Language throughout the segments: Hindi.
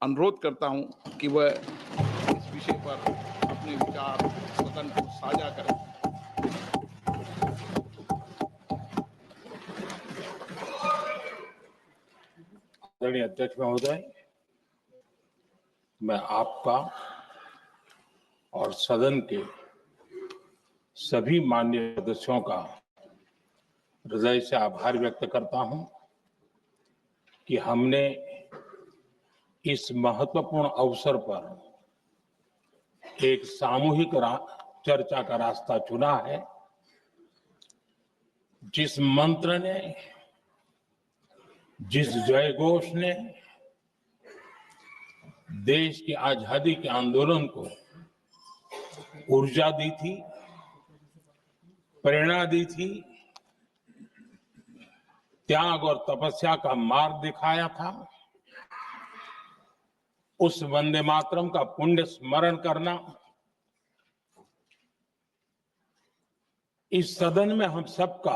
अनुरोध करता हूं कि वह इस विषय पर अपने विचार सदन को साझा करें। आदरणीय अध्यक्ष महोदय, मैं आपका और सदन के सभी माननीय सदस्यों का हृदय से आभार व्यक्त करता हूं कि हमने इस महत्वपूर्ण अवसर पर एक सामूहिक चर्चा का रास्ता चुना है। जिस मंत्र ने, जिस जयघोष ने देश की आजादी के आंदोलन को ऊर्जा दी थी, प्रेरणा दी थी, त्याग और तपस्या का मार्ग दिखाया था, उस वंदे मातरम का पुण्य स्मरण करना इस सदन में हम सबका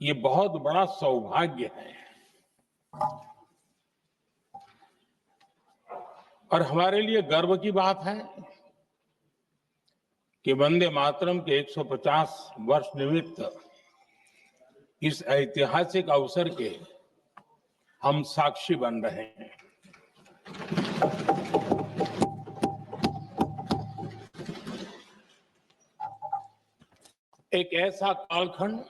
ये बहुत बड़ा सौभाग्य है। और हमारे लिए गर्व की बात है कि वंदे मातरम के 150 वर्ष निमित्त इस ऐतिहासिक अवसर के हम साक्षी बन रहे हैं। एक ऐसा कालखंड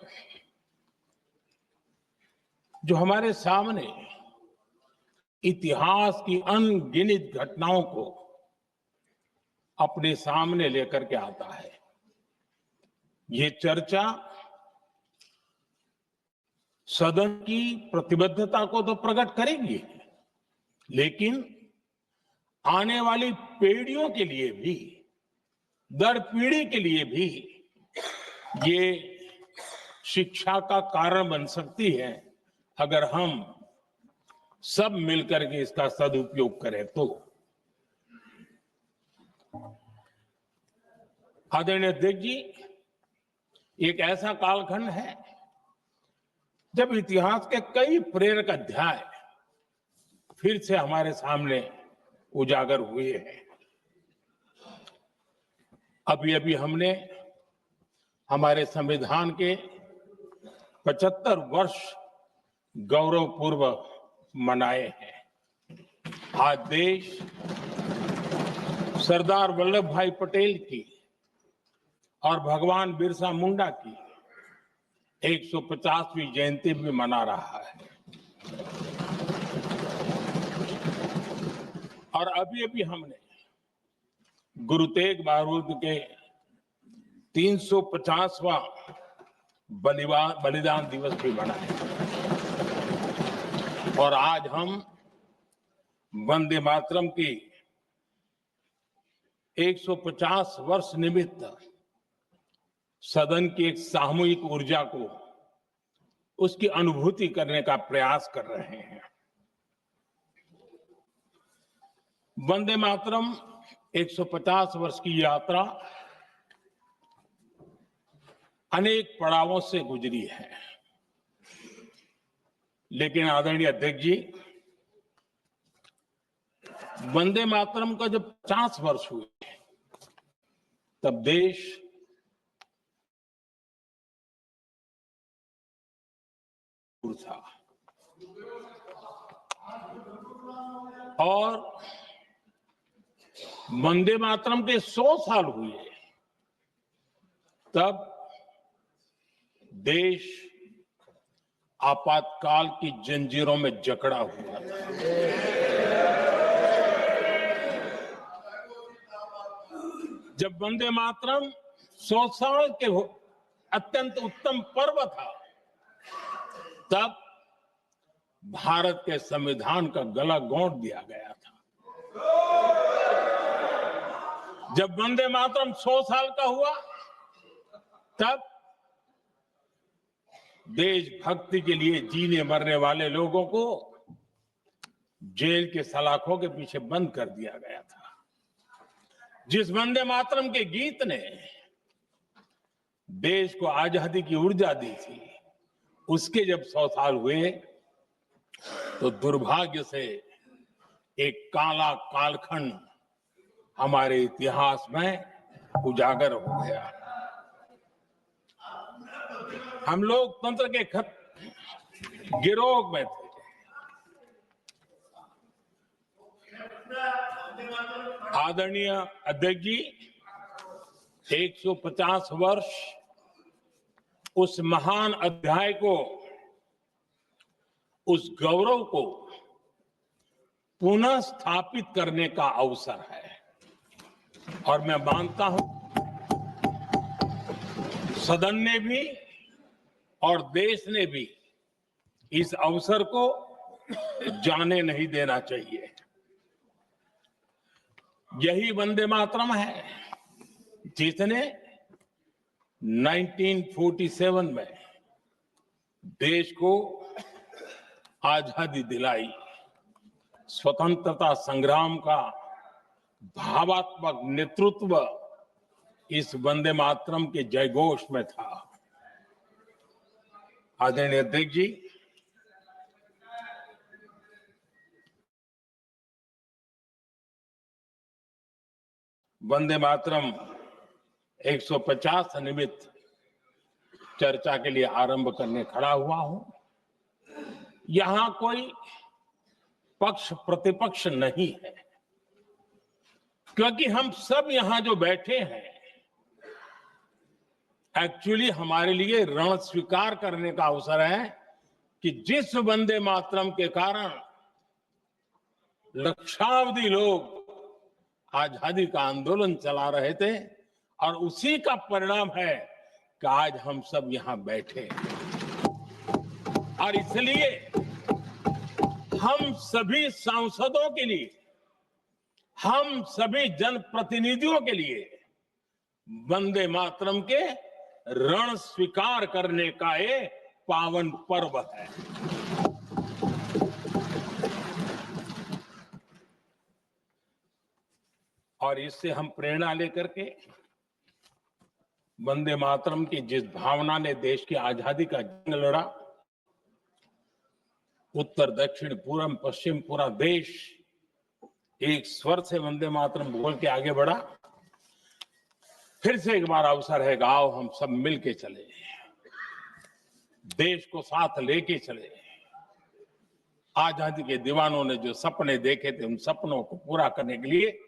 जो हमारे सामने इतिहास की अनगिनत घटनाओं को अपने सामने लेकर के आता है। ये चर्चा सदन की प्रतिबद्धता को तो प्रकट करेगी, लेकिन आने वाली पीढ़ियों के लिए भी, दर पीढ़ी के लिए भी ये शिक्षा का कारण बन सकती है अगर हम सब मिलकर के इसका सदुपयोग करें तो। आदरणीय अध्यक्ष जी, एक ऐसा कालखंड है जब इतिहास के कई प्रेरक अध्याय फिर से हमारे सामने उजागर हुए हैं। अभी अभी हमने हमारे संविधान के 75 वर्ष गौरवपूर्व मनाए हैं। आज देश सरदार वल्लभ भाई पटेल की और भगवान बिरसा मुंडा की 150वीं जयंती भी मना रहा है। और अभी अभी हमने गुरु तेग बहादुर के 350वां बलिदान दिवस भी मनाया। और आज हम वंदे मातरम की 150 वर्ष निमित्त सदन की एक सामूहिक ऊर्जा को, उसकी अनुभूति करने का प्रयास कर रहे हैं। वंदे मातरम 150 वर्ष की यात्रा अनेक पड़ावों से गुजरी है, लेकिन आदरणीय अध्यक्ष जी, वंदे मातरम का जब 50 वर्ष हुए तब देश था और वंदे मातरम के 100 साल हुए तब देश आपातकाल की जंजीरों में जकड़ा हुआ था। जब वंदे मातरम 100 साल के अत्यंत उत्तम पर्व था, तब भारत के संविधान का गला घोंट दिया गया था। जब वंदे मातरम 100 साल का हुआ, तब देशभक्ति के लिए जीने मरने वाले लोगों को जेल के सलाखों के पीछे बंद कर दिया गया था। जिस वंदे मातरम के गीत ने देश को आजादी की ऊर्जा दी थी, उसके जब 100 साल हुए तो दुर्भाग्य से एक काला कालखंड हमारे इतिहास में उजागर हो गया। हम लोकतंत्र के गिरोह में थे। आदरणीय अध्यक्ष जी, 150 वर्ष उस महान अध्याय को, उस गौरव को पुनः स्थापित करने का अवसर है और मैं मानता हूं सदन ने भी और देश ने भी इस अवसर को जाने नहीं देना चाहिए। यही वंदे मातरम है जिसने 1947 में देश को आजादी दिलाई। स्वतंत्रता संग्राम का भावात्मक नेतृत्व इस वंदे मातरम के जयघोष में था। आदरणीय अध्यक्ष जी, वंदे मातरम 150 निमित्त चर्चा के लिए आरंभ करने खड़ा हुआ हूं। यहां कोई पक्ष प्रतिपक्ष नहीं है, क्योंकि हम सब यहां जो बैठे हैं एक्चुअली हमारे लिए रण स्वीकार करने का अवसर है कि जिस वंदे मातरम के कारण लक्षावधि लोग आजादी का आंदोलन चला रहे थे और उसी का परिणाम है कि आज हम सब यहां बैठे और इसलिए हम सभी सांसदों के लिए, हम सभी जनप्रतिनिधियों के लिए वंदे मातरम के रण स्वीकार करने का ये पावन पर्व है। और इससे हम प्रेरणा लेकर के वंदे मातरम की जिस भावना ने देश की आजादी का जंग लड़ा, उत्तर दक्षिण पूर्व पश्चिम पूरा देश एक स्वर से वंदे मातरम बोल के आगे बढ़ा। फिर से एक बार अवसर है, आओ हम सब मिल के चले, देश को साथ लेके चले। आजादी के दीवानों ने जो सपने देखे थे उन सपनों को पूरा करने के लिए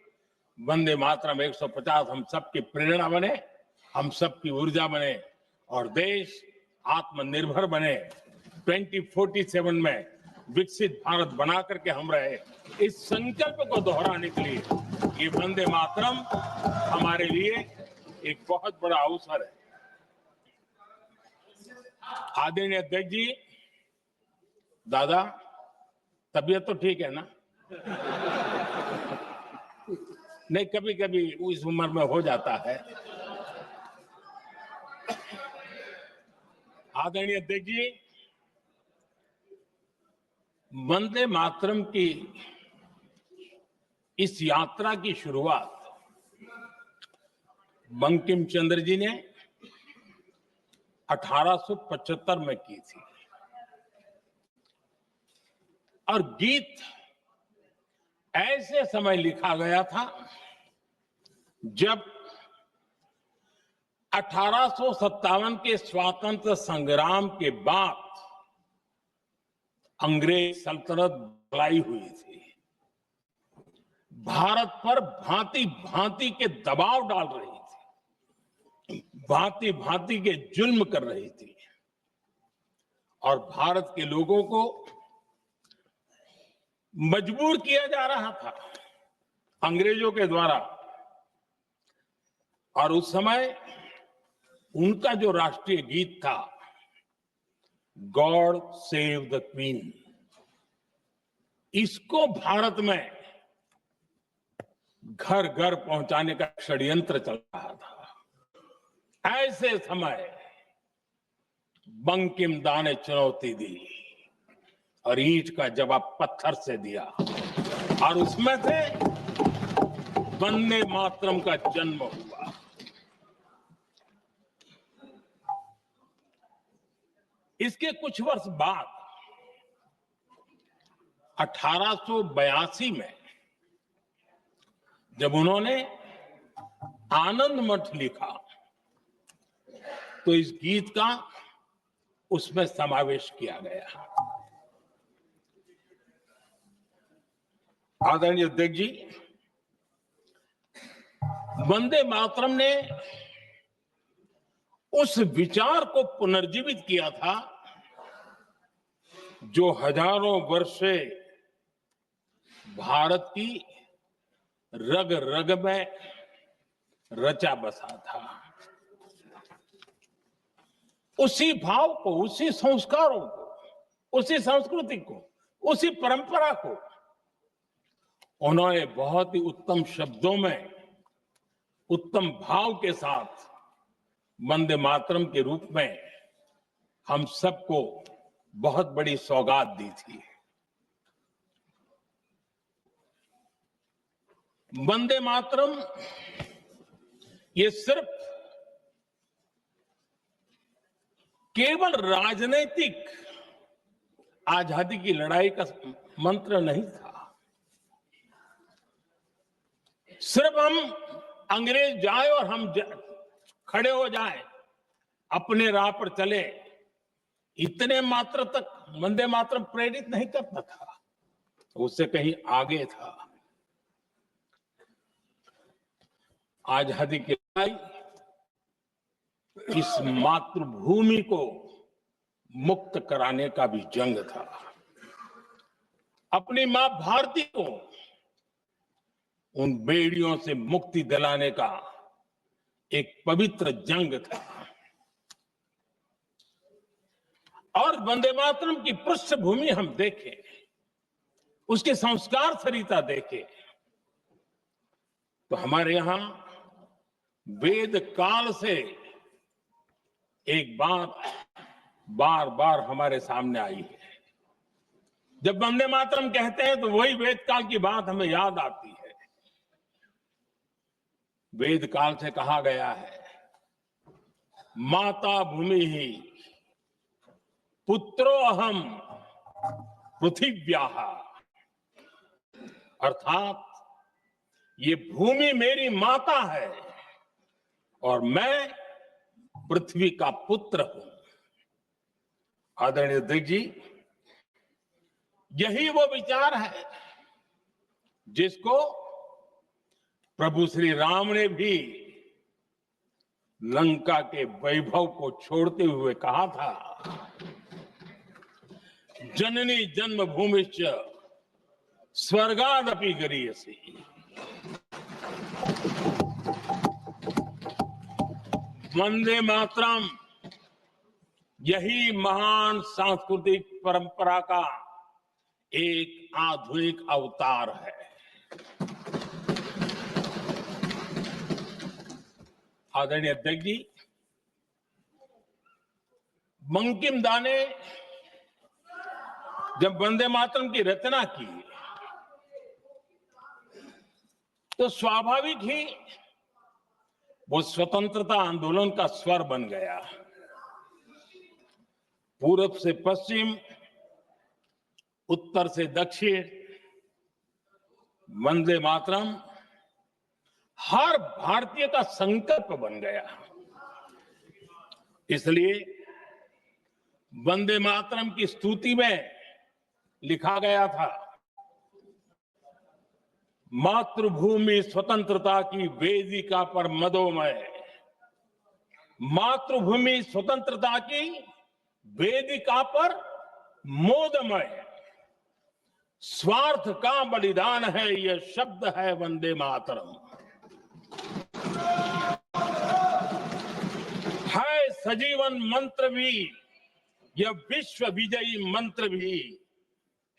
वंदे मातरम 150 हम सबकी प्रेरणा बने, हम सबकी ऊर्जा बने और देश आत्मनिर्भर बने। 2047 में विकसित भारत बना करके हम रहे, इस संकल्प को दोहराने के लिए ये वंदे मातरम हमारे लिए एक बहुत बड़ा अवसर है। आदरणीय अध्यक्ष जी, दादा तबीयत तो ठीक है ना? नहीं, कभी कभी इस उम्र में हो जाता है। आदरणीय अध्यक्ष जी, वंदे मातरम की इस यात्रा की शुरुआत बंकिम चंद्र जी ने 1875 में की थी और गीत ऐसे समय लिखा गया था जब 1857 के स्वातंत्र संग्राम के बाद अंग्रेज सल्तनत लाई हुई थी, भारत पर भांति भांति के दबाव डाल रही थी, भांति भांति के जुल्म कर रही थी और भारत के लोगों को मजबूर किया जा रहा था अंग्रेजों के द्वारा। और उस समय उनका जो राष्ट्रीय गीत था, गॉड सेव द क्वीन, इसको भारत में घर घर पहुंचाने का षड्यंत्र चल रहा था। ऐसे समय बंकिम दा ने चुनौती दी और ईंट का जवाब पत्थर से दिया और उसमें से वंदे मातरम का जन्म हुआ। इसके कुछ वर्ष बाद 1882 में जब उन्होंने आनंद मठ लिखा तो इस गीत का उसमें समावेश किया गया। आदरणीय अध्यक्ष जी, वंदे मातरम ने उस विचार को पुनर्जीवित किया था जो हजारों वर्ष से भारत की रग रग में रचा बसा था। उसी भाव को, उसी संस्कारों को, उसी संस्कृति को, उसी परंपरा को उन्होंने बहुत ही उत्तम शब्दों में, उत्तम भाव के साथ वंदे मातरम के रूप में हम सबको बहुत बड़ी सौगात दी थी। वंदे मातरम ये सिर्फ केवल राजनीतिक आजादी की लड़ाई का मंत्र नहीं था। सिर्फ हम अंग्रेज जाए और हम खड़े हो जाए, अपने राह पर चले, इतने मात्र तक वंदे मातरम प्रेरित नहीं करता था, उससे कहीं आगे था। आजादी की लड़ाई इस मातृभूमि को मुक्त कराने का भी जंग था। अपनी मां भारती को उन बेड़ियों से मुक्ति दिलाने का एक पवित्र जंग था। और वंदे मातरम की पृष्ठभूमि हम देखें, उसके संस्कार सरिता देखें, तो हमारे यहां वेद काल से एक बात बार बार हमारे सामने आई है। जब वंदे मातरम कहते हैं तो वही वेद काल की बात हमें याद आती है। वेद काल से कहा गया है, माता भूमि ही पुत्रो अहम पृथिव्याः, अर्थात ये भूमि मेरी माता है और मैं पृथ्वी का पुत्र हूं। आदरणीय अध्यक्ष जी, यही वो विचार है जिसको प्रभु श्री राम ने भी लंका के वैभव को छोड़ते हुए कहा था, जननी जन्मभूमिश्च स्वर्गादपि गरीयसी। वंदे मातरम यही महान सांस्कृतिक परंपरा का एक आधुनिक अवतार है। आदरणीय अध्यक्ष जी, बंकिम दा ने जब वंदे मातरम की रचना की तो स्वाभाविक ही वो स्वतंत्रता आंदोलन का स्वर बन गया। पूरब से पश्चिम, उत्तर से दक्षिण, वंदे मातरम हर भारतीय का संकल्प बन गया। इसलिए वंदे मातरम की स्तुति में लिखा गया था, मातृभूमि स्वतंत्रता की वेदिका पर मदोमय, मातृभूमि स्वतंत्रता की वेदिका पर मोदमय, स्वार्थ का बलिदान है यह शब्द है वंदे मातरम। है सजीवन मंत्र भी, यह विश्व विजयी मंत्र भी,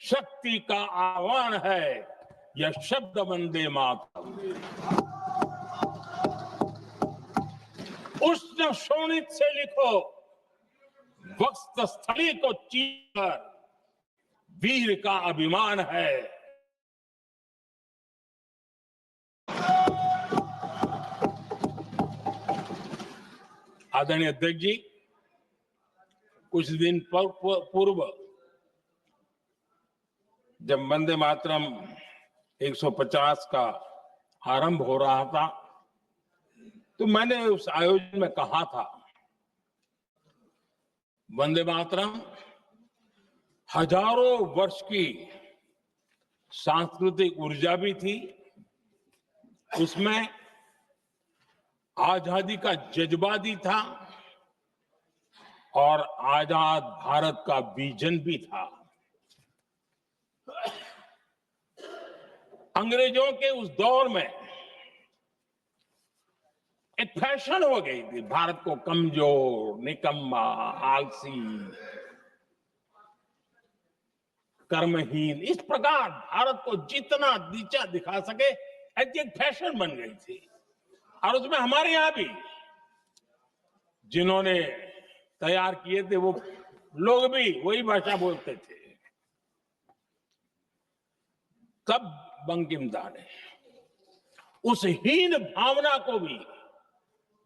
शक्ति का आह्वान है यह शब्द वंदे मातरम। उष्ण शोणित से लिखो, वक्त स्थली को चीर, वीर का अभिमान है। आदरणीय अध्यक्ष जी, कुछ दिन पूर्व जब वंदे मातरम 150 का आरंभ हो रहा था तो मैंने उस आयोजन में कहा था, वंदे मातरम हजारों वर्ष की सांस्कृतिक ऊर्जा भी थी, उसमें आजादी का जज्बा भी था और आजाद भारत का विजन भी था। अंग्रेजों के उस दौर में एक फैशन हो गई थी भारत को कमजोर, निकम्मा, आलसी, कर्महीन, इस प्रकार भारत को जितना नीचा दिखा सके ऐसी एक फैशन बन गई थी। और उसमें हमारे यहां भी जिन्होंने तैयार किए थे वो लोग भी वही भाषा बोलते थे। तब बंकिम दा ने उस हीन भावना को भी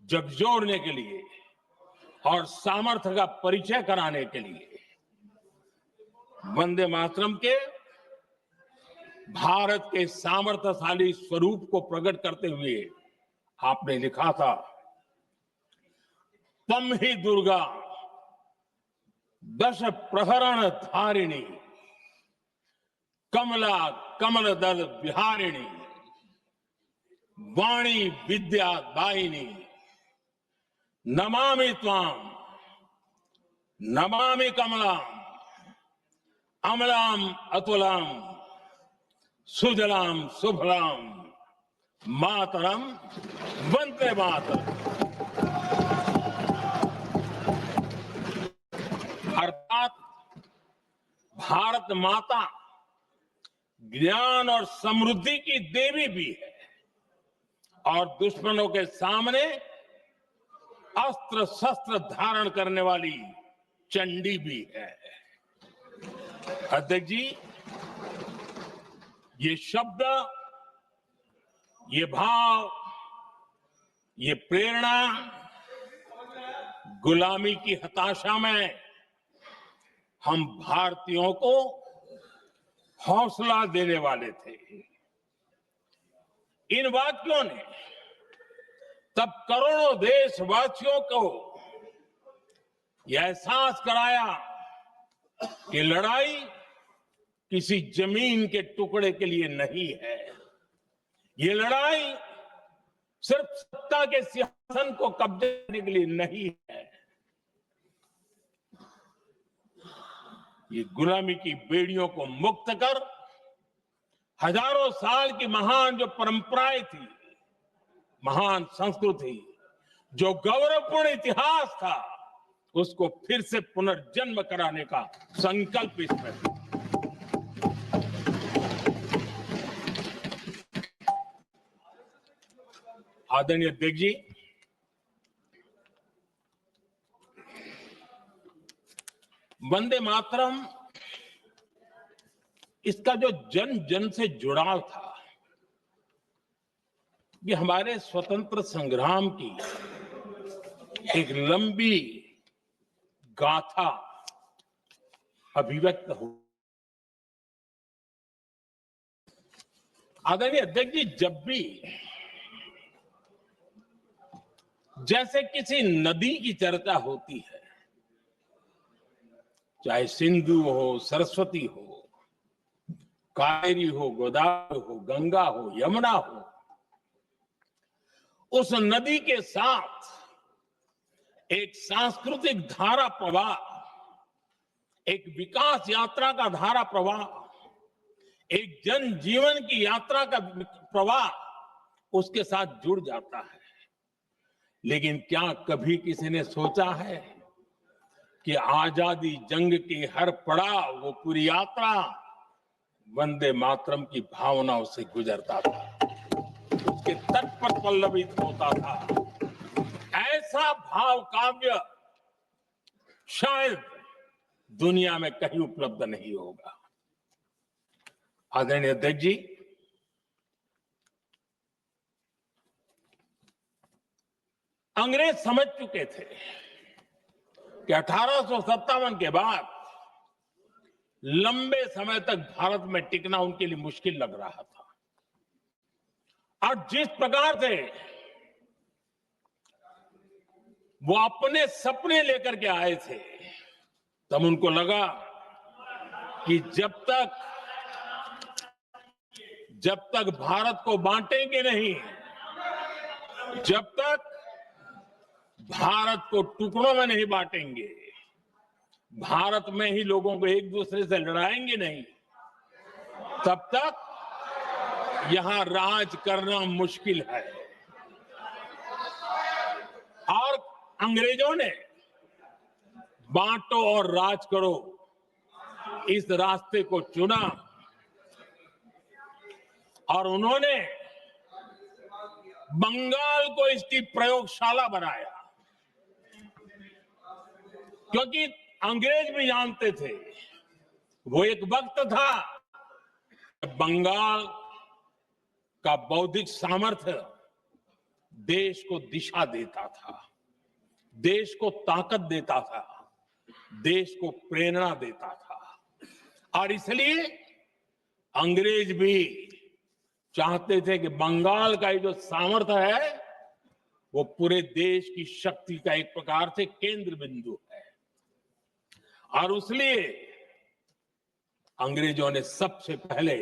झकझोरने के लिए और सामर्थ्य का परिचय कराने के लिए वंदे मातरम के भारत के सामर्थ्यशाली स्वरूप को प्रकट करते हुए आपने लिखा था, तम ही दुर्गा दश प्रहरण धारिणी कमला कमल दल विहारिणी वाणी विद्या दायिनी नमामि त्वाम नमामि कमलाम अमलाम अतुलाम सुजलाम सुफलाम मातरम वंदे मातरम। अर्थात भारत माता ज्ञान और समृद्धि की देवी भी है और दुश्मनों के सामने अस्त्र शस्त्र धारण करने वाली चंडी भी है। अध्यक्ष जी, ये शब्द, ये भाव, ये प्रेरणा गुलामी की हताशा में हम भारतीयों को हौसला देने वाले थे। इन वाक्यों ने तब करोड़ों देशवासियों को यह एहसास कराया कि लड़ाई किसी जमीन के टुकड़े के लिए नहीं है, ये लड़ाई सिर्फ सत्ता के सिंहासन को कब्जे करने के लिए नहीं है, ये गुलामी की बेड़ियों को मुक्त कर हजारों साल की महान जो परंपराएं थी, महान संस्कृति, जो गौरवपूर्ण इतिहास था, उसको फिर से पुनर्जन्म कराने का संकल्प इसमें था। आदरणीय अध्यक्ष जी, वंदे मातरम, इसका जो जन जन से जुड़ाव था, ये हमारे स्वतंत्र संग्राम की एक लंबी गाथा अभिव्यक्त हो। आदरणीय अध्यक्ष जी, जब भी जैसे किसी नदी की चर्चा होती है, चाहे सिंधु हो, सरस्वती हो, कावेरी हो, गोदावरी हो, गंगा हो, यमुना हो, उस नदी के साथ एक सांस्कृतिक धारा प्रवाह, एक विकास यात्रा का धारा प्रवाह, एक जन जीवन की यात्रा का प्रवाह उसके साथ जुड़ जाता है। लेकिन क्या कभी किसी ने सोचा है कि आजादी जंग की हर पड़ाव, वो पूरी यात्रा वंदे मातरम की भावनाओं से गुजरता था, उसके तट पर पल्लवित होता था। ऐसा भाव काव्य शायद दुनिया में कहीं उपलब्ध नहीं होगा। आदरणीय अध्यक्ष जी, अंग्रेज समझ चुके थे कि 1857 के बाद लंबे समय तक भारत में टिकना उनके लिए मुश्किल लग रहा था और जिस प्रकार से वो अपने सपने लेकर के आए थे, तब उनको लगा कि जब तक भारत को बांटेंगे नहीं, जब तक भारत को टुकड़ों में नहीं बांटेंगे, भारत में ही लोगों को एक दूसरे से लड़ाएंगे नहीं, तब तक यहां राज करना मुश्किल है। और अंग्रेजों ने बांटो और राज करो इस रास्ते को चुना और उन्होंने बंगाल को इसकी प्रयोगशाला बनाया, क्योंकि अंग्रेज भी जानते थे, वो एक वक्त था बंगाल का बौद्धिक सामर्थ्य देश को दिशा देता था, देश को ताकत देता था, देश को प्रेरणा देता था। और इसलिए अंग्रेज भी चाहते थे कि बंगाल का ये जो सामर्थ्य है वो पूरे देश की शक्ति का एक प्रकार से केंद्र बिंदु है। और इसलिए अंग्रेजों ने सबसे पहले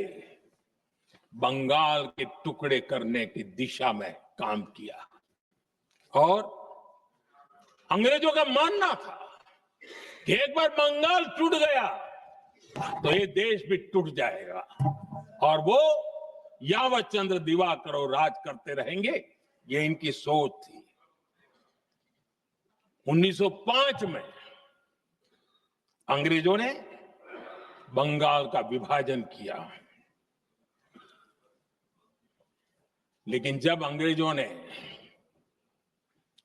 बंगाल के टुकड़े करने की दिशा में काम किया और अंग्रेजों का मानना था कि एक बार बंगाल टूट गया तो ये देश भी टूट जाएगा और वो यावत चंद्र दिवाकर राज करते रहेंगे, ये इनकी सोच थी। 1905 में अंग्रेजों ने बंगाल का विभाजन किया, लेकिन जब अंग्रेजों ने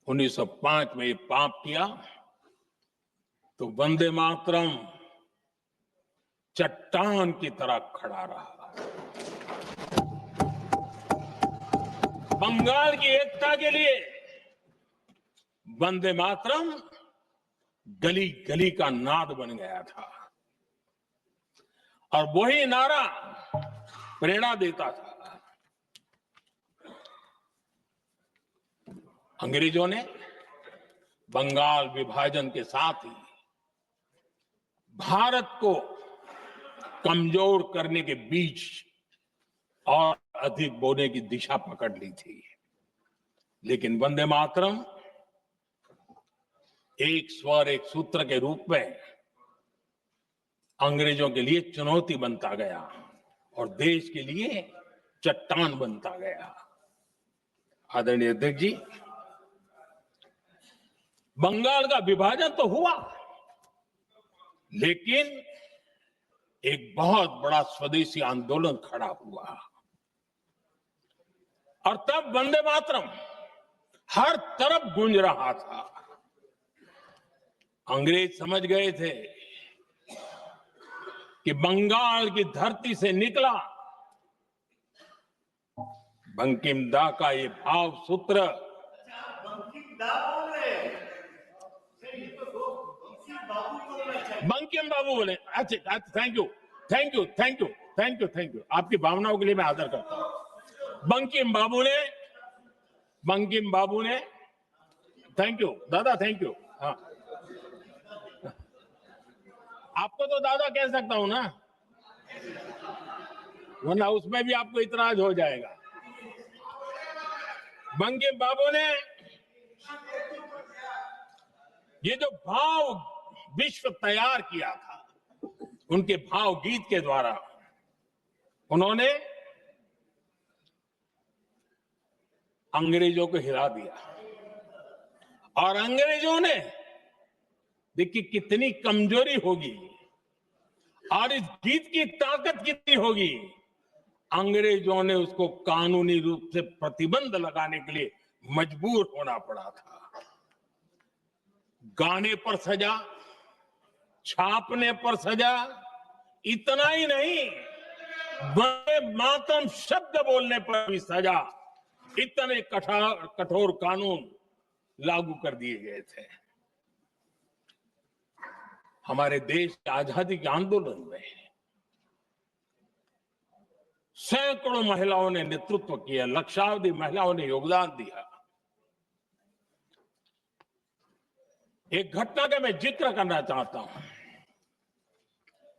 1905 में ये पाप किया तो वंदे मातरम चट्टान की तरह खड़ा रहा। बंगाल की एकता के लिए वंदे मातरम गली गली का नाद बन गया था और वही नारा प्रेरणा देता था। अंग्रेजों ने बंगाल विभाजन के साथ ही भारत को कमजोर करने के बीच और अधिक बोने की दिशा पकड़ ली थी, लेकिन वंदे मातरम एक स्वर एक सूत्र के रूप में अंग्रेजों के लिए चुनौती बनता गया और देश के लिए चट्टान बनता गया। आदरणीय अध्यक्ष जी, बंगाल का विभाजन तो हुआ, लेकिन एक बहुत बड़ा स्वदेशी आंदोलन खड़ा हुआ और तब वंदे मातरम हर तरफ गूंज रहा था। अंग्रेज समझ गए थे कि बंगाल की धरती से निकला बंकिम दा का ये भाव सूत्र बंकिम बाबू बोले। अच्छा, thank you thank you thank you thank you thank you, आपकी भावनाओं के लिए मैं आदर करता हूं। बंकिम बाबू ने थैंक यू दादा, थैंक यू। हाँ, आपको तो दादा कह सकता हूं ना, वरना उसमें भी आपको इतराज हो जाएगा। बंकिम बाबू ने ये जो भाव विश्व तैयार किया था, उनके भाव गीत के द्वारा उन्होंने अंग्रेजों को हिला दिया और अंग्रेजों ने देखिए कितनी कमजोरी होगी और इस गीत की ताकत कितनी होगी। अंग्रेजों ने उसको कानूनी रूप से प्रतिबंध लगाने के लिए मजबूर होना पड़ा था। गाने पर सजा, छापने पर सजा, इतना ही नहीं, वंदे मातरम शब्द बोलने पर भी सजा। इतने कठोर कानून लागू कर दिए गए थे। हमारे देश के आजादी के आंदोलन में सैकड़ों महिलाओं ने नेतृत्व किया, लक्षावधि महिलाओं ने योगदान दिया। एक घटना का मैं जिक्र करना चाहता हूं।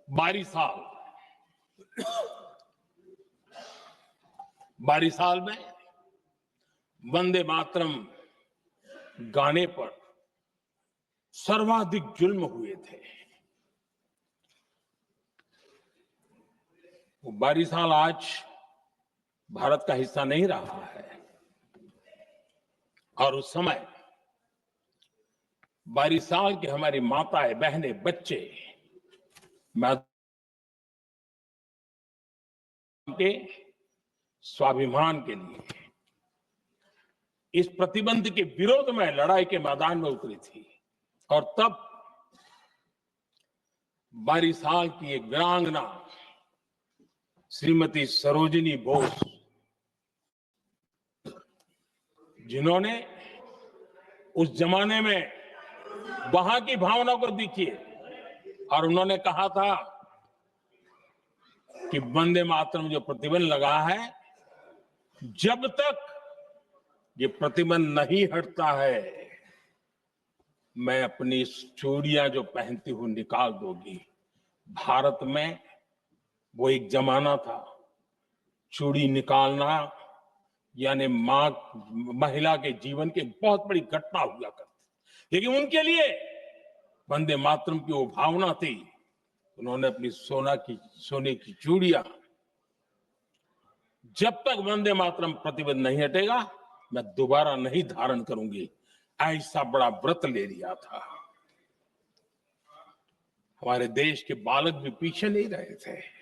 22 साल में वंदे मातरम गाने पर सर्वाधिक जुल्म हुए थे। वो 22 साल आज भारत का हिस्सा नहीं रहा है, और उस समय 22 साल की हमारी माताएं, बहनें, बच्चे मैदान के स्वाभिमान के लिए इस प्रतिबंध के विरोध में लड़ाई के मैदान में उतरी थी। और तब 22 साल की एक वीरांगना श्रीमती सरोजिनी बोस, जिन्होंने उस जमाने में वहां की भावना को देखिए, और उन्होंने कहा था कि वंदे मातरम जो प्रतिबंध लगा है, जब तक ये प्रतिबंध नहीं हटता है, मैं अपनी चूड़ियां जो पहनती हूं निकाल दूंगी। भारत में वो एक जमाना था, चूड़ी निकालना यानी महिला के जीवन की बहुत बड़ी घटना हुआ करती। लेकिन उनके लिए वंदे मातरम की वो भावना थी, उन्होंने अपनी सोने की चूड़ियां, जब तक वंदे मातरम प्रतिबंध नहीं हटेगा मैं दोबारा नहीं धारण करूंगी, ऐसा बड़ा व्रत ले लिया था। हमारे देश के बालक भी पीछे नहीं रहे थे।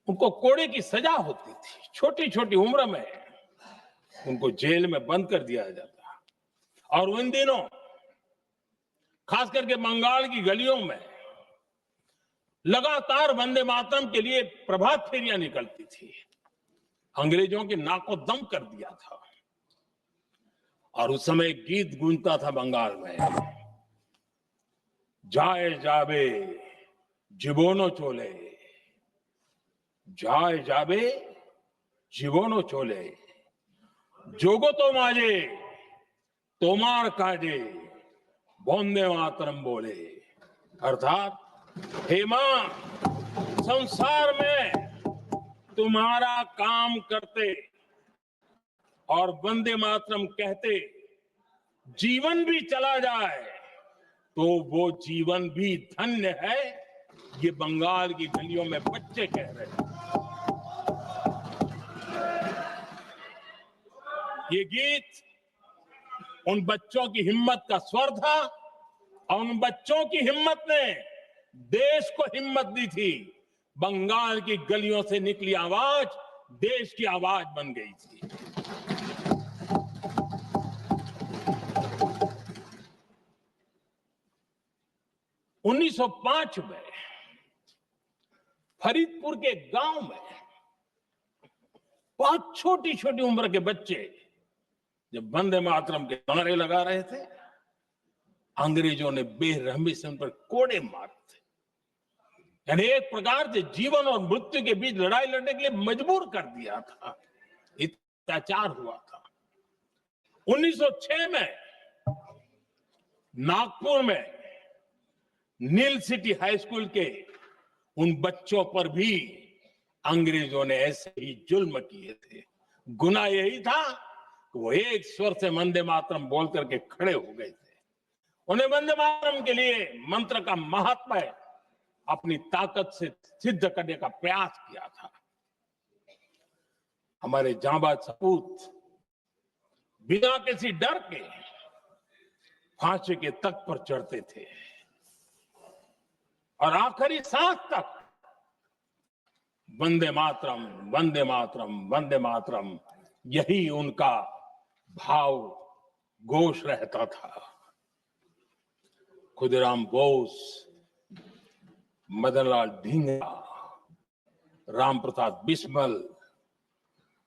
उनको कोड़े की सजा होती थी, छोटी छोटी उम्र में उनको जेल में बंद कर दिया जाता। और उन दिनों खास करके बंगाल की गलियों में लगातार वंदे मातरम के लिए प्रभात फेरियां निकलती थी। अंग्रेजों की नाक को दम कर दिया था। और उस समय गीत गूंजता था बंगाल में, जाए जाबे जीवनो चोले, जाए जाबे जीवनो चोले, जोगो तो माजे तोमार काजे, वंदे मातरम बोले। अर्थात, हे मां, संसार में तुम्हारा काम करते और वंदे मातरम कहते जीवन भी चला जाए तो वो जीवन भी धन्य है। ये बंगाल की गलियों में बच्चे कह रहे हैं। ये गीत उन बच्चों की हिम्मत का स्वर था, और उन बच्चों की हिम्मत ने देश को हिम्मत दी थी। बंगाल की गलियों से निकली आवाज देश की आवाज बन गई थी। उन्नीस 1905 में फरीदपुर के गांव में बहुत छोटी छोटी उम्र के बच्चे जब वंदे मातरम के नारे लगा रहे थे, अंग्रेजों ने बेरहमी से उन पर कोड़े मारे थे। यानी एक प्रकार से जीवन और मृत्यु के बीच लड़ाई लड़ने के लिए मजबूर कर दिया था। अत्याचार हुआ था। 1906 में नागपुर में नील सिटी हाई स्कूल के उन बच्चों पर भी अंग्रेजों ने ऐसे ही जुल्म किए थे। गुनाह यही था कि वो एक स्वर से वंदे मातरम बोल करके खड़े हो गए थे। उन्हें वंदे मातरम के लिए मंत्र का महात्म्य अपनी ताकत से सिद्ध करने का प्रयास किया था। हमारे जांबाज सपूत बिना किसी डर के फांसी के तख्त पर चढ़ते थे और आखिरी सांस तक वंदे मातरम, वंदे मातरम, वंदे मातरम, यही उनका भाव घोष रहता था। खुदीराम बोस, मदनलाल ढींगरा, राम प्रसाद बिस्मल,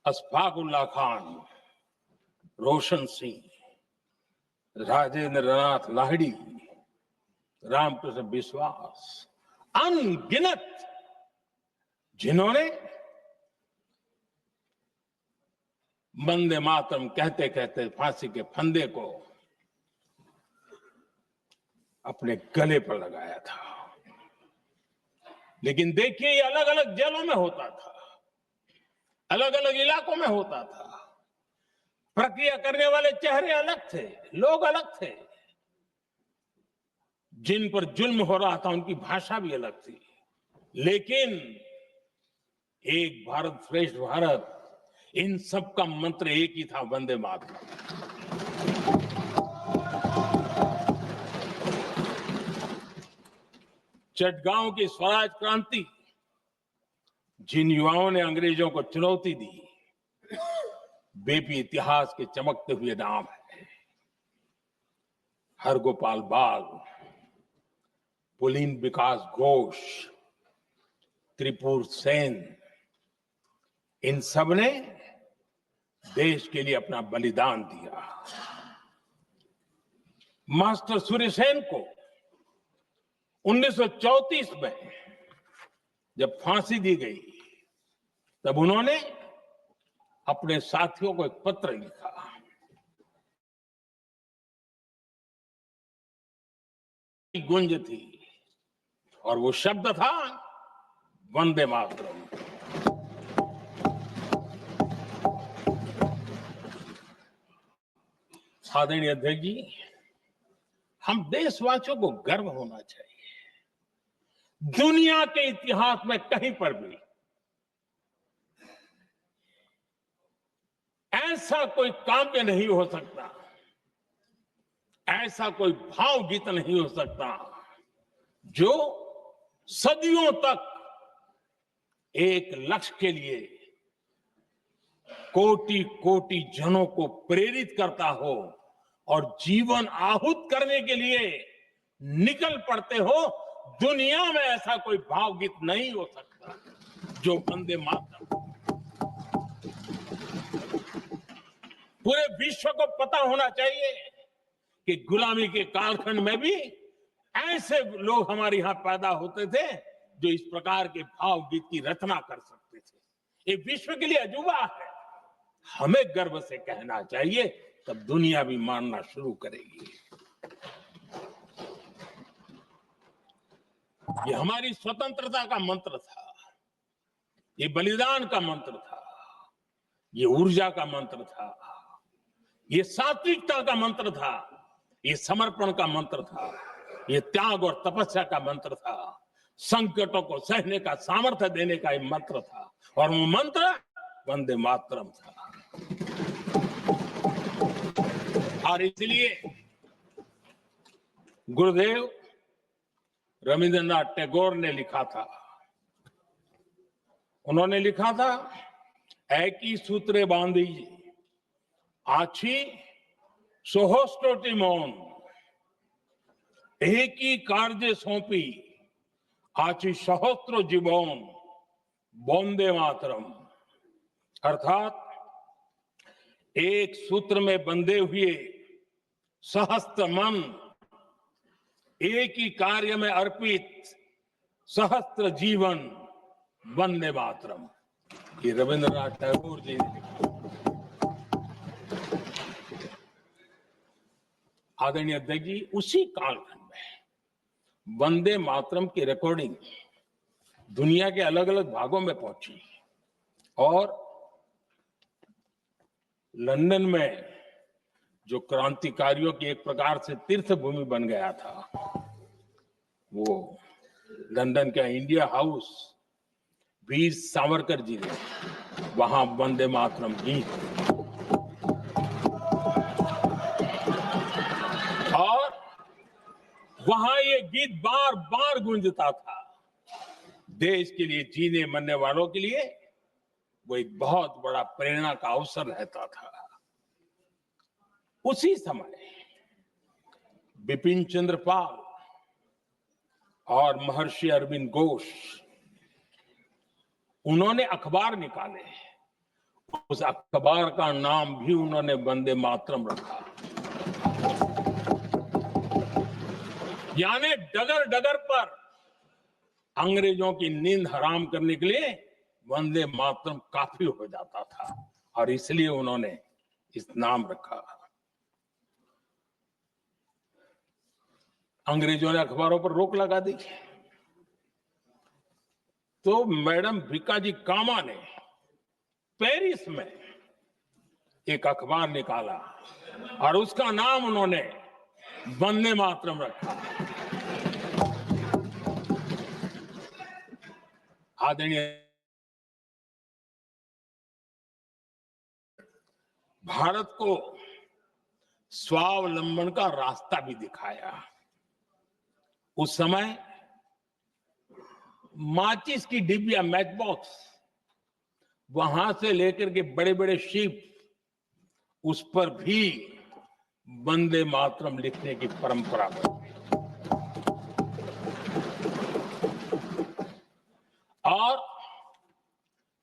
अशफाकुल्ला खान, रोशन सिंह, राजेंद्र नाथ लाहिड़ी, रामकृष्ण बिस्वास, अनगिनत जिन्होंने वंदे मातरम कहते कहते फांसी के फंदे को अपने गले पर लगाया था। लेकिन देखिए, ये अलग अलग जेलों में होता था, अलग अलग इलाकों में होता था। प्रक्रिया करने वाले चेहरे अलग थे, लोग अलग थे। जिन पर जुल्म हो रहा था उनकी भाषा भी अलग थी। लेकिन एक भारत श्रेष्ठ भारत, इन सब का मंत्र एक ही था, वंदे मातरम। चटगांव की स्वराज क्रांति, जिन युवाओं ने अंग्रेजों को चुनौती दी, वे भी इतिहास के चमकते हुए नाम है। हरगोपाल बाग, पुलिन विकास घोष, त्रिपुर सेन, इन सब ने देश के लिए अपना बलिदान दिया। मास्टर सूर्यसेन को 1934 में जब फांसी दी गई, तब उन्होंने अपने साथियों को एक पत्र लिखा। गुंज थी और वो शब्द था वंदे मातरम। आदरणीय अध्यक्ष जी, हम देशवासियों को गर्व होना चाहिए। दुनिया के इतिहास में कहीं पर भी ऐसा कोई काव्य नहीं हो सकता, ऐसा कोई भावगीत नहीं हो सकता जो सदियों तक एक लक्ष्य के लिए कोटि कोटि जनों को प्रेरित करता हो और जीवन आहूत करने के लिए निकल पड़ते हो। दुनिया में ऐसा कोई भावगीत नहीं हो सकता जो वंदे मातरम। पूरे विश्व को पता होना चाहिए कि गुलामी के कालखंड में भी ऐसे लोग हमारे यहां पैदा होते थे जो इस प्रकार के भावगीत की रचना कर सकते थे। ये विश्व के लिए अजूबा है, हमें गर्व से कहना चाहिए, तब दुनिया भी मानना शुरू करेगी। ये हमारी स्वतंत्रता का मंत्र था, ये बलिदान का मंत्र था, ये ऊर्जा का मंत्र था, ये सात्विकता का मंत्र था, ये समर्पण का मंत्र था, ये त्याग और तपस्या का मंत्र था, संकटों को सहने का सामर्थ्य देने का ये मंत्र था, और वो मंत्र वंदे मातरम था। और इसलिए गुरुदेव रविंद्रनाथ टैगोर ने लिखा था, उन्होंने लिखा था, एकी सूत्रे बांधी आछी सोहोस्टोटी मौन, एक ही कार्य सौंपी आची सहस्त्र जीवन वंदे मातरम। अर्थात एक सूत्र में बंधे हुए सहस्त्र मन, एक ही कार्य में अर्पित सहस्त्र जीवन वंदे मातरम। ये रविंद्रनाथ टैगोर जी ने लिखा। आदरणीय अध्यक्ष जी, उसी कालखंड में वंदे मातरम की रिकॉर्डिंग दुनिया के अलग अलग भागों में पहुंची और लंदन में जो क्रांतिकारियों की एक प्रकार से तीर्थ भूमि बन गया था, वो लंदन का इंडिया हाउस, वीर सावरकर जी ने वहां वंदे मातरम गीत, और वहां ये गीत बार बार गूंजता था। देश के लिए जीने मरने वालों के लिए वो एक बहुत बड़ा प्रेरणा का अवसर रहता था। उसी समय बिपिन चंद्र पाल और महर्षि अरविंद घोष, उन्होंने अखबार निकाले, उस अखबार का नाम भी उन्होंने वंदे मातरम रखा। यानी डगर डगर पर अंग्रेजों की नींद हराम करने के लिए वंदे मातरम काफी हो जाता था और इसलिए उन्होंने इस नाम रखा। अंग्रेजों ने अखबारों पर रोक लगा दी तो मैडम भीकाजी कामा ने पेरिस में एक अखबार निकाला और उसका नाम उन्होंने वंदे मातरम रखा। आदरणीय भारत को स्वावलंबन का रास्ता भी दिखाया। उस समय माचिस की डिबिया, मैच बॉक्स, वहां से लेकर के बड़े बड़े शिप, उस पर भी वंदे मातरम लिखने की परंपरा बनी और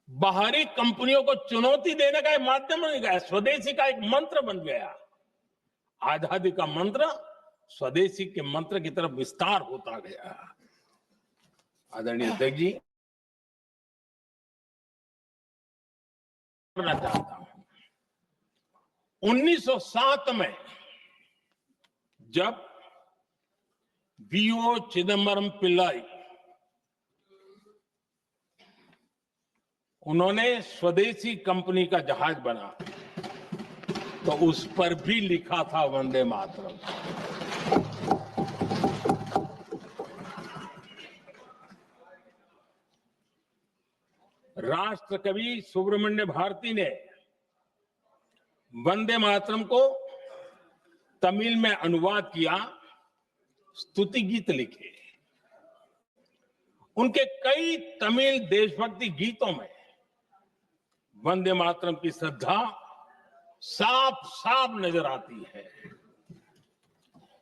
बाहरी कंपनियों को चुनौती देने का एक माध्यम बन गया, स्वदेशी का एक मंत्र बन गया। आजादी का मंत्र स्वदेशी के मंत्र की तरफ विस्तार होता गया। आदरणीय अध्यक्ष जी, करना चाहता हूं 1907 में जब वीओ चिदम्बरम पिल्लाई उन्होंने स्वदेशी कंपनी का जहाज बना तो उस पर भी लिखा था वंदे मातरम। राष्ट्र कवि सुब्रमण्य भारती ने वंदे मातरम को तमिल में अनुवाद किया, स्तुति गीत लिखे। उनके कई तमिल देशभक्ति गीतों में वंदे मातरम की श्रद्धा साफ साफ नजर आती है।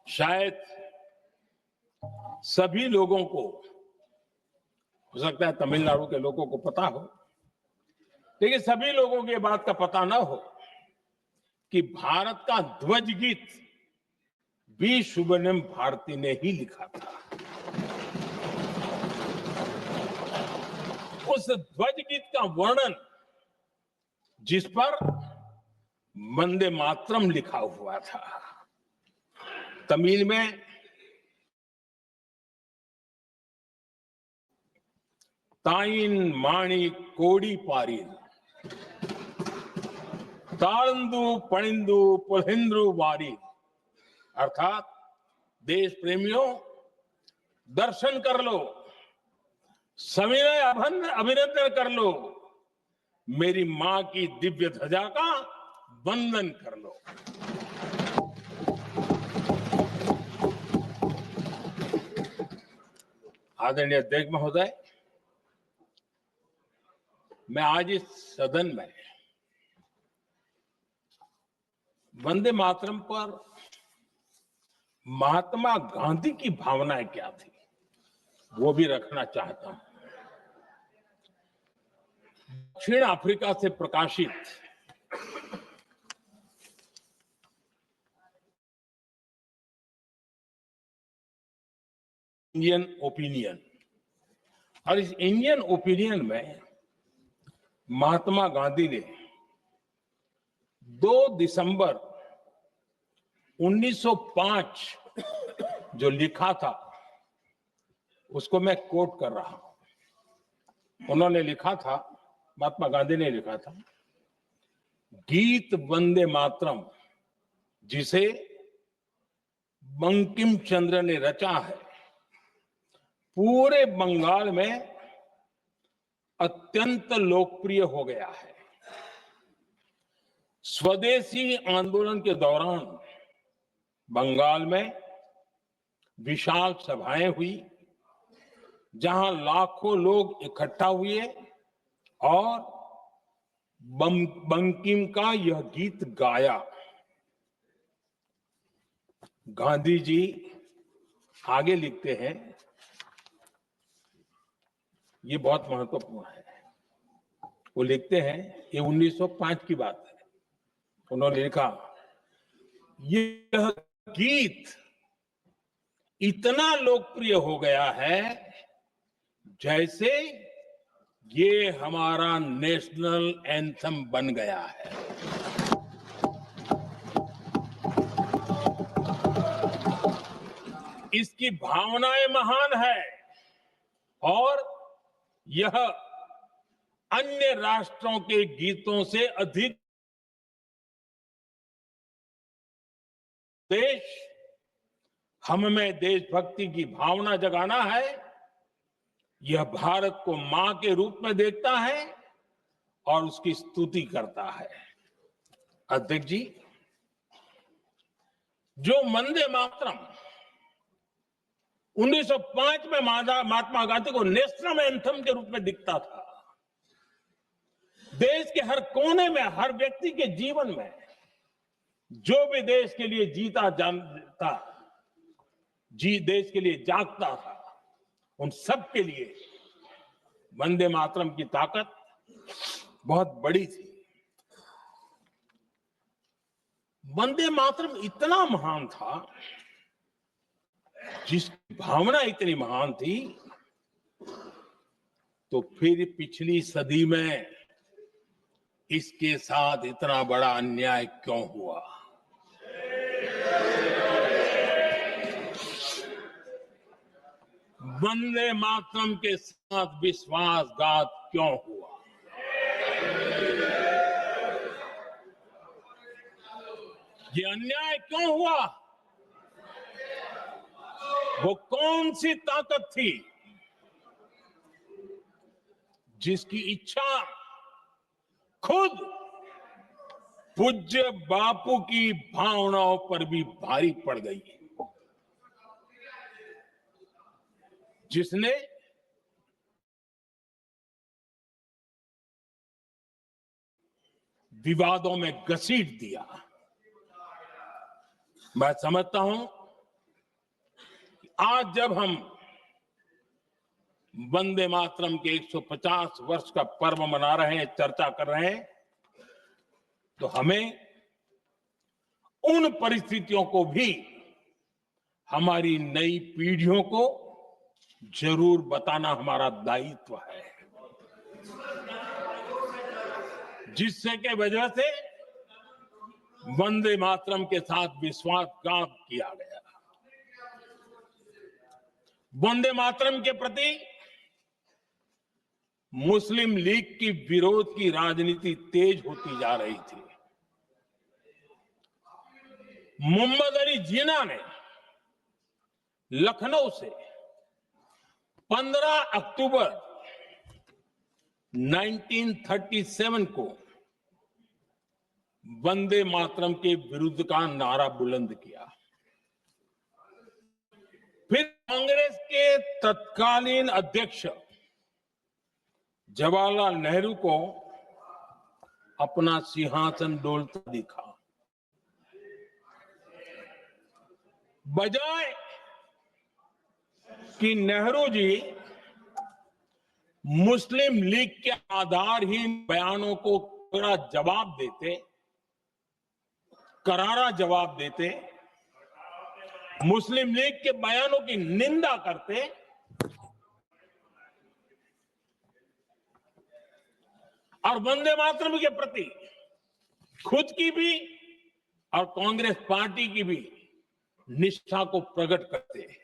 शायद सभी लोगों को, हो सकता है तमिलनाडु के लोगों को पता हो, लेकिन सभी लोगों को ये बात का पता ना हो कि भारत का ध्वज गीत वी सुब्रमण्यम भारती ने ही लिखा था। उस ध्वज गीत का वर्णन जिस पर वंदे मातरम लिखा हुआ था, तमिल में ताइन माणी कोडी पारी ताळंदु पणिंदु पुलिंद्रु वारी, अर्थात देश प्रेमियों दर्शन कर लो, सविनय अभिनंदन कर लो, मेरी मां की दिव्य ध्वजा का वंदन कर लो। आदरणीय अध्यक्ष महोदय, मैं आज इस सदन में वंदे मातरम पर महात्मा गांधी की भावनाएं क्या थी वो भी रखना चाहता हूं। दक्षिण अफ्रीका से प्रकाशित इंडियन ओपिनियन, और इस इंडियन ओपिनियन में महात्मा गांधी ने 2 दिसंबर 1905 जो लिखा था उसको मैं कोट कर रहा हूं। उन्होंने लिखा था, महात्मा गांधी ने लिखा था, गीत वंदे मातरम जिसे बंकिम चंद्र ने रचा है पूरे बंगाल में अत्यंत लोकप्रिय हो गया है। स्वदेशी आंदोलन के दौरान बंगाल में विशाल सभाएं हुई जहां लाखों लोग इकट्ठा हुए और बंकिम का यह गीत गाया। गांधी जी आगे लिखते हैं, ये बहुत महत्वपूर्ण है। वो लिखते हैं, ये 1905 की बात है, उन्होंने लिखा, यह गीत इतना लोकप्रिय हो गया है जैसे ये हमारा नेशनल एंथम बन गया है। इसकी भावनाएं महान है और यह अन्य राष्ट्रों के गीतों से अधिक देश हम में देशभक्ति की भावना जगाना है। यह भारत को मां के रूप में देखता है और उसकी स्तुति करता है। अध्यक्ष जी, जो वंदे मातरम 1905 में महात्मा गांधी को नेशनल एंथम के रूप में दिखता था, देश के हर कोने में, हर व्यक्ति के जीवन में जो भी देश के लिए जीता जानता, देश के लिए जागता था, उन सब के लिए वंदे मातरम की ताकत बहुत बड़ी थी। वंदे मातरम इतना महान था, जिसकी भावना इतनी महान थी, तो फिर पिछली सदी में इसके साथ इतना बड़ा अन्याय क्यों हुआ? वंदे मातरम के साथ विश्वासघात क्यों हुआ? ये अन्याय क्यों हुआ? वो कौन सी ताकत थी जिसकी इच्छा खुद पूज्य बापू की भावनाओं पर भी भारी पड़ गई, जिसने विवादों में घसीट दिया? मैं समझता हूं कि आज जब हम वंदे मातरम के 150 वर्ष का पर्व मना रहे हैं, चर्चा कर रहे हैं, तो हमें उन परिस्थितियों को भी हमारी नई पीढ़ियों को जरूर बताना हमारा दायित्व है, जिससे के वजह से वंदे मातरम के साथ विश्वासघात किया गया। वंदे मातरम के प्रति मुस्लिम लीग की विरोध की राजनीति तेज होती जा रही थी। मोहम्मद अली जिन्ना ने लखनऊ से 15 अक्टूबर 1937 को वंदे मातरम के विरुद्ध का नारा बुलंद किया। फिर कांग्रेस के तत्कालीन अध्यक्ष जवाहरलाल नेहरू को अपना सिंहासन डोलता दिखा। बजाय कि नेहरू जी मुस्लिम लीग के आधारहीन बयानों को कड़ा जवाब देते, करारा जवाब देते, मुस्लिम लीग के बयानों की निंदा करते, और वंदे मातरम के प्रति खुद की भी और कांग्रेस पार्टी की भी निष्ठा को प्रकट करते हैं,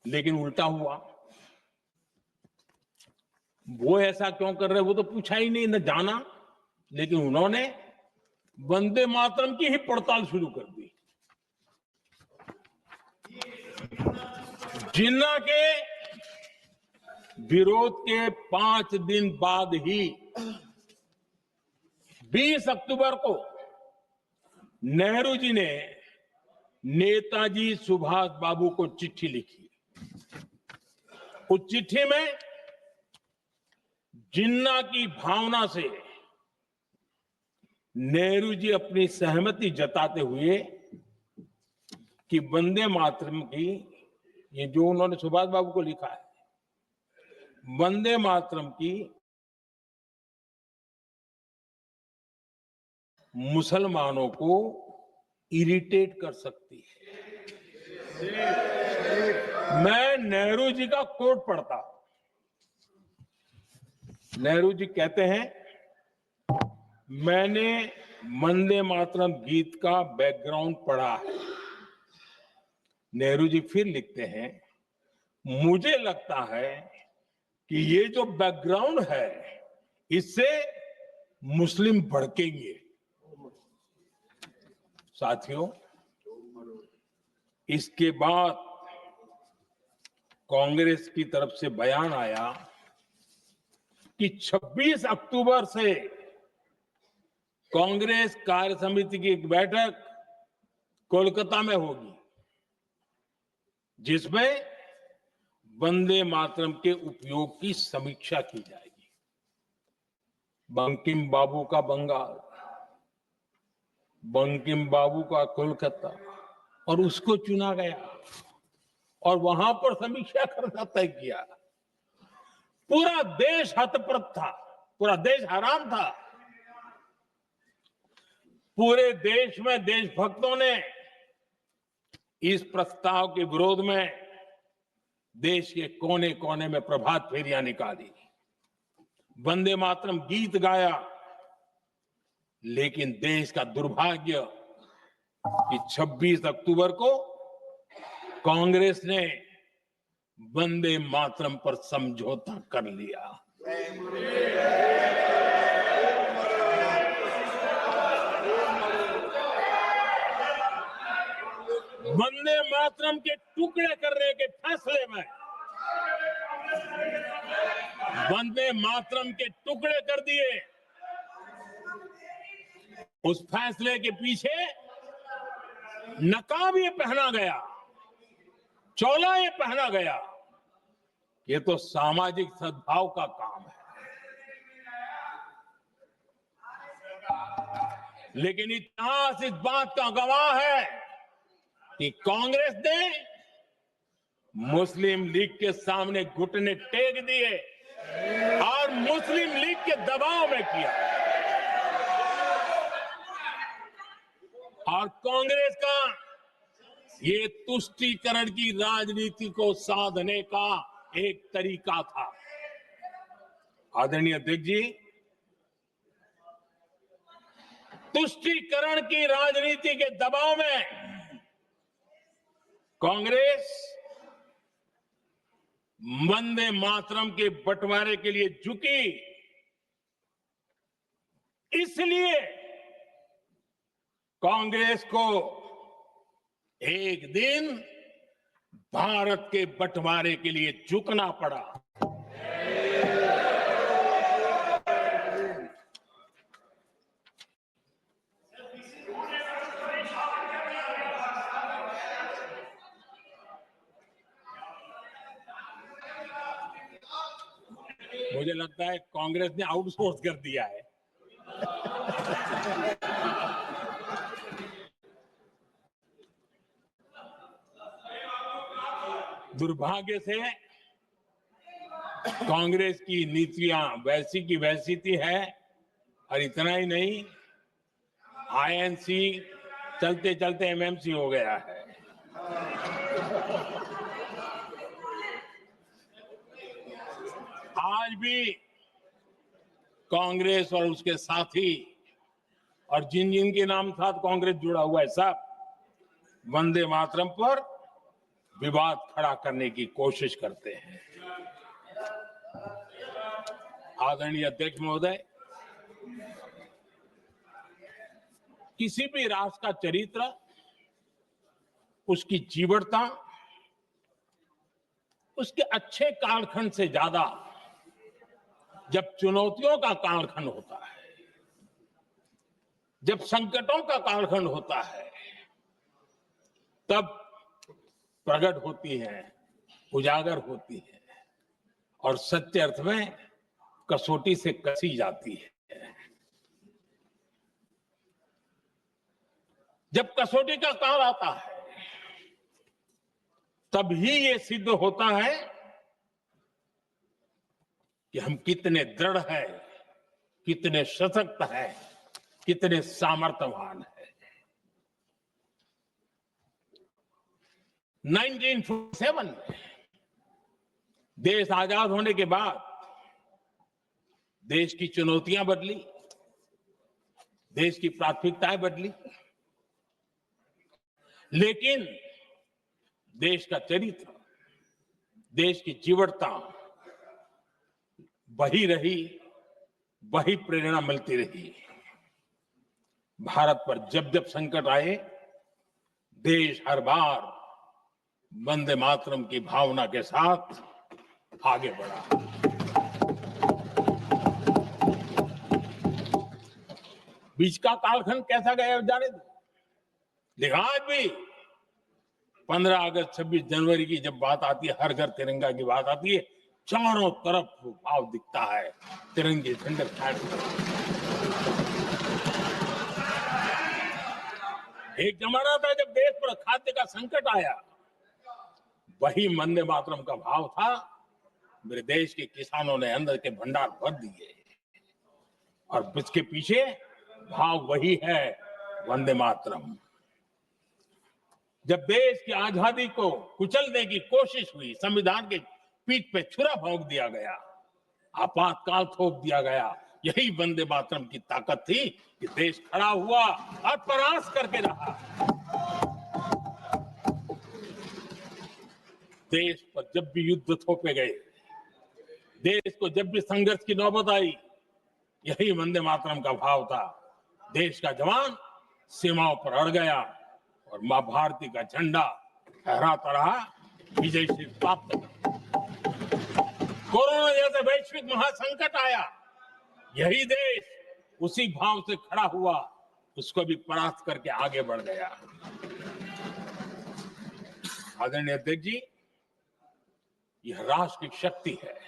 लेकिन उल्टा हुआ। वो ऐसा क्यों कर रहे वो तो पूछा ही नहीं, न जाना, लेकिन उन्होंने वंदे मातरम की ही पड़ताल शुरू कर दी। जिन्ना के विरोध के 5 दिन बाद ही 20 अक्टूबर को नेहरू जी ने नेताजी सुभाष बाबू को चिट्ठी लिखी। उस चिट्ठी में जिन्ना की भावना से नेहरू जी अपनी सहमति जताते हुए कि वंदे मातरम की, ये जो उन्होंने सुभाष बाबू को लिखा है, वंदे मातरम की मुसलमानों को इरिटेट कर सकती है। मैं नेहरू जी का कोट पढ़ता हूं। नेहरू जी कहते हैं, मैंने वंदे मातरम गीत का बैकग्राउंड पढ़ा है। नेहरू जी फिर लिखते हैं, मुझे लगता है कि ये जो बैकग्राउंड है इससे मुस्लिम भड़केंगे। साथियों, इसके बाद कांग्रेस की तरफ से बयान आया कि 26 अक्टूबर से कांग्रेस कार्य समिति की एक बैठक कोलकाता में होगी, जिसमें वंदे मातरम के उपयोग की समीक्षा की जाएगी। बंकिम बाबू का बंगाल, बंकिम बाबू का कोलकाता, और उसको चुना गया और वहां पर समीक्षा करना तय किया। पूरा देश हतप्रभ था, पूरा देश हैरान था। पूरे देश में देशभक्तों ने इस प्रस्ताव के विरोध में देश के कोने कोने में प्रभात फेरियां निकाली, वंदे मातरम गीत गाया। लेकिन देश का दुर्भाग्य कि 26 अक्टूबर को कांग्रेस ने वंदे मातरम पर समझौता कर लिया। वंदे मातरम के टुकड़े करने के फैसले में, वंदे मातरम के टुकड़े कर दिए। उस फैसले के पीछे नकाब ये पहना गया, चोला ये पहना गया। ये तो सामाजिक सद्भाव का काम है। लेकिन इतिहास इस बात का गवाह है कि कांग्रेस ने मुस्लिम लीग के सामने घुटने टेक दिए और मुस्लिम लीग के दबाव में किया। और कांग्रेस का ये तुष्टीकरण की राजनीति को साधने का एक तरीका था। आदरणीय अध्यक्ष जी, तुष्टीकरण की राजनीति के दबाव में कांग्रेस वंदे मातरम के बंटवारे के लिए झुकी। इसलिए कांग्रेस को एक दिन भारत के बंटवारे के लिए झुकना पड़ा। मुझे लगता है कांग्रेस ने आउटसोर्स कर दिया है। दुर्भाग्य से कांग्रेस की नीतियां वैसी की वैसी थी है। और इतना ही नहीं, आईएनसी चलते चलते एमएमसी हो गया है। आज भी कांग्रेस और उसके साथी और जिन जिन के नाम साथ कांग्रेस जुड़ा हुआ है, सब वंदे मातरम पर विवाद खड़ा करने की कोशिश करते हैं। आदरणीय अध्यक्ष महोदय, किसी भी राष्ट्र का चरित्र, उसकी जीवटता, उसके अच्छे कालखंड से ज्यादा जब चुनौतियों का कालखंड होता है, जब संकटों का कालखंड होता है, तब प्रकट होती है, उजागर होती है और सच्चे अर्थ में कसौटी से कसी जाती है। जब कसौटी का काल आता है, तब ही ये सिद्ध होता है कि हम कितने दृढ़ हैं, कितने सशक्त हैं, कितने सामर्थ्यवान हैं। 1947 में देश आजाद होने के बाद देश की चुनौतियां बदली, देश की प्राथमिकताएं बदली, लेकिन देश का चरित्र, देश की जीवटता वही रही, वही प्रेरणा मिलती रही। भारत पर जब जब संकट आए, देश हर बार वंदे मातरम की भावना के साथ आगे बढ़ा। बीच का कालखंड कैसा गया जाने दो, लेकिन आज भी 15 अगस्त 26 जनवरी की जब बात आती है, हर घर तिरंगा की बात आती है, चारों तरफ भाव दिखता है, तिरंगे झंडे फहराए। एक जमाना था जब देश पर खाद्य का संकट आया, वही वंदे मातरम का भाव था। मेरे देश के किसानों ने अंदर के भंडार भर दिए, और इसके पीछे भाव वही है, वंदे मातरम। जब देश की आजादी को कुचलने की कोशिश हुई, संविधान के पीठ पे छुरा भोंक दिया गया, आपातकाल थोप दिया गया, यही वंदे मातरम की ताकत थी कि देश खड़ा हुआ और परास्त करके रहा। देश पर जब भी युद्ध थोपे गए, देश को जब भी संघर्ष की नौबत आई, यही वंदे मातरम का भाव था। देश का जवान सीमाओं पर अड़ गया और मां भारती का झंडा फहराता रहा, विजय से प्राप्त कर। कोरोना जैसे वैश्विक महासंकट आया, यही देश उसी भाव से खड़ा हुआ, उसको भी परास्त करके आगे बढ़ गया। आदरणीय अध्यक्ष जी, यह राष्ट्र की शक्ति है,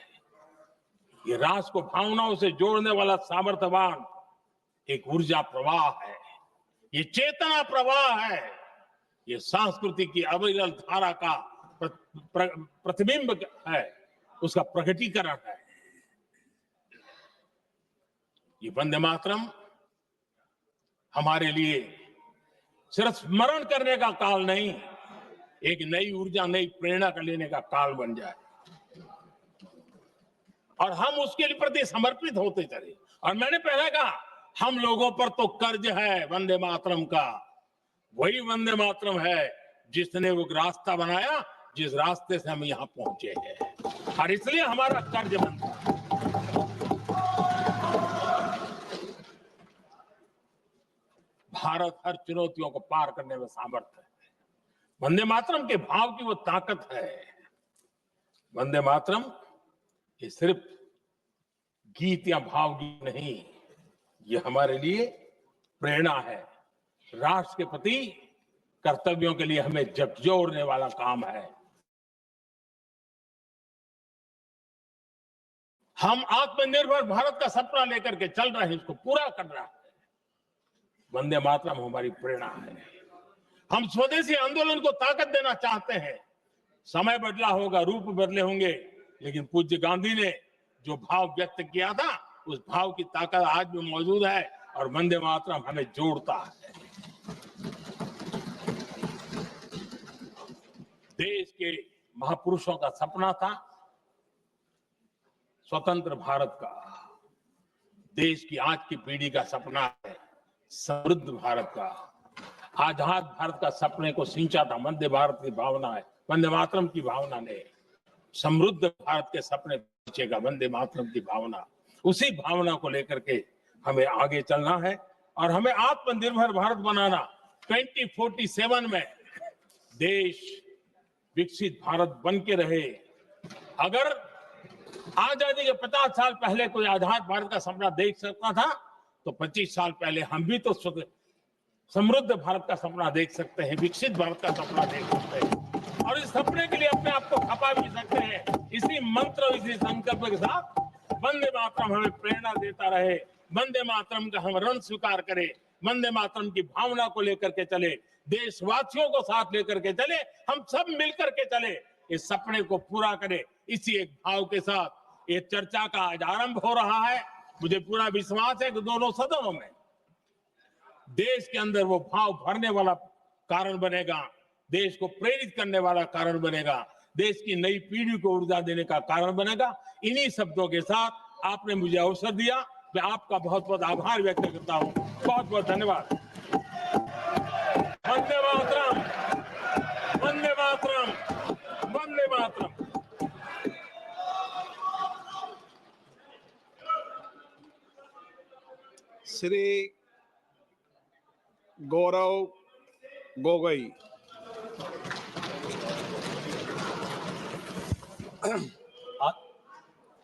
यह राष्ट्र को भावनाओं से जोड़ने वाला सामर्थ्यवान एक ऊर्जा प्रवाह है, ये चेतना प्रवाह है, ये संस्कृति की अविरल धारा का प्रतिबिंब है, उसका प्रकटीकरण है। ये वंदे मातरम हमारे लिए सिर्फ स्मरण करने का काल नहीं, एक नई ऊर्जा, नई प्रेरणा का लेने का काल बन जाए, और हम उसके लिए प्रति समर्पित होते चले। और मैंने पहले कहा, हम लोगों पर तो कर्ज है वंदे मातरम का। वही वंदे मातरम है जिसने वो रास्ता बनाया, जिस रास्ते से हम यहां पहुंचे हैं, और इसलिए हमारा कर्ज बनता है। भारत हर चुनौतियों को पार करने में सामर्थ्य है। वंदे मातरम के भाव की वो ताकत है। वंदे मातरम ये सिर्फ गीत या भावगीत नहीं, ये हमारे लिए प्रेरणा है, राष्ट्र के प्रति कर्तव्यों के लिए हमें झकझोरने वाला काम है। हम आत्मनिर्भर भारत का सपना लेकर के चल रहे हैं, इसको पूरा कर रहा है। वंदे मातरम हमारी प्रेरणा है। हम स्वदेशी आंदोलन को ताकत देना चाहते हैं। समय बदला होगा, रूप बदले होंगे, लेकिन पूज्य गांधी ने जो भाव व्यक्त किया था, उस भाव की ताकत आज भी मौजूद है, और वंदे मातरम हमें जोड़ता है। देश के महापुरुषों का सपना था स्वतंत्र भारत का। देश की आज की पीढ़ी का सपना है समृद्ध भारत का। आजाद भारत का सपने को सिंचा था वंदे भारत की भावना है, वंदे मातरम की भावना ने। समृद्ध भारत के सपने सिंचेगा वंदे मातरम की भावना। उसी भावना को लेकर के हमें आगे चलना है, और हमें आत्मनिर्भर भारत बनाना। 2047 में देश विकसित भारत बन के रहे। अगर आजादी के 50 साल पहले कोई आजाद भारत का सपना देख सकता था, तो 25 साल पहले हम भी तो समृद्ध भारत का सपना देख सकते हैं, विकसित भारत का सपना देख सकते हैं, और इस सपने के लिए अपने आप को खपा भी सकते हैं। इसी मंत्र, इसी संकल्प के साथ वंदे मातरम हमें प्रेरणा देता रहे। वंदे मातरम का हम रण स्वीकार करें, वंदे मातरम की भावना को लेकर के चले, देशवासियों को साथ लेकर के चले, हम सब मिलकर के चले, इस सपने को पूरा करें। इसी एक भाव के साथ ये चर्चा का आज आरंभ हो रहा है। मुझे पूरा विश्वास है कि दोनों सदनों में देश के अंदर वो भाव भरने वाला कारण बनेगा, देश को प्रेरित करने वाला कारण बनेगा, देश की नई पीढ़ी को ऊर्जा देने का कारण बनेगा। इन्हीं शब्दों के साथ आपने मुझे अवसर दिया। मैं आपका बहुत बहुत आभार व्यक्त करता हूं। बहुत बहुत धन्यवाद। वंदे मातरम, वंदे मातरम, वंदे मातरम। श्री गौरव गोगोई।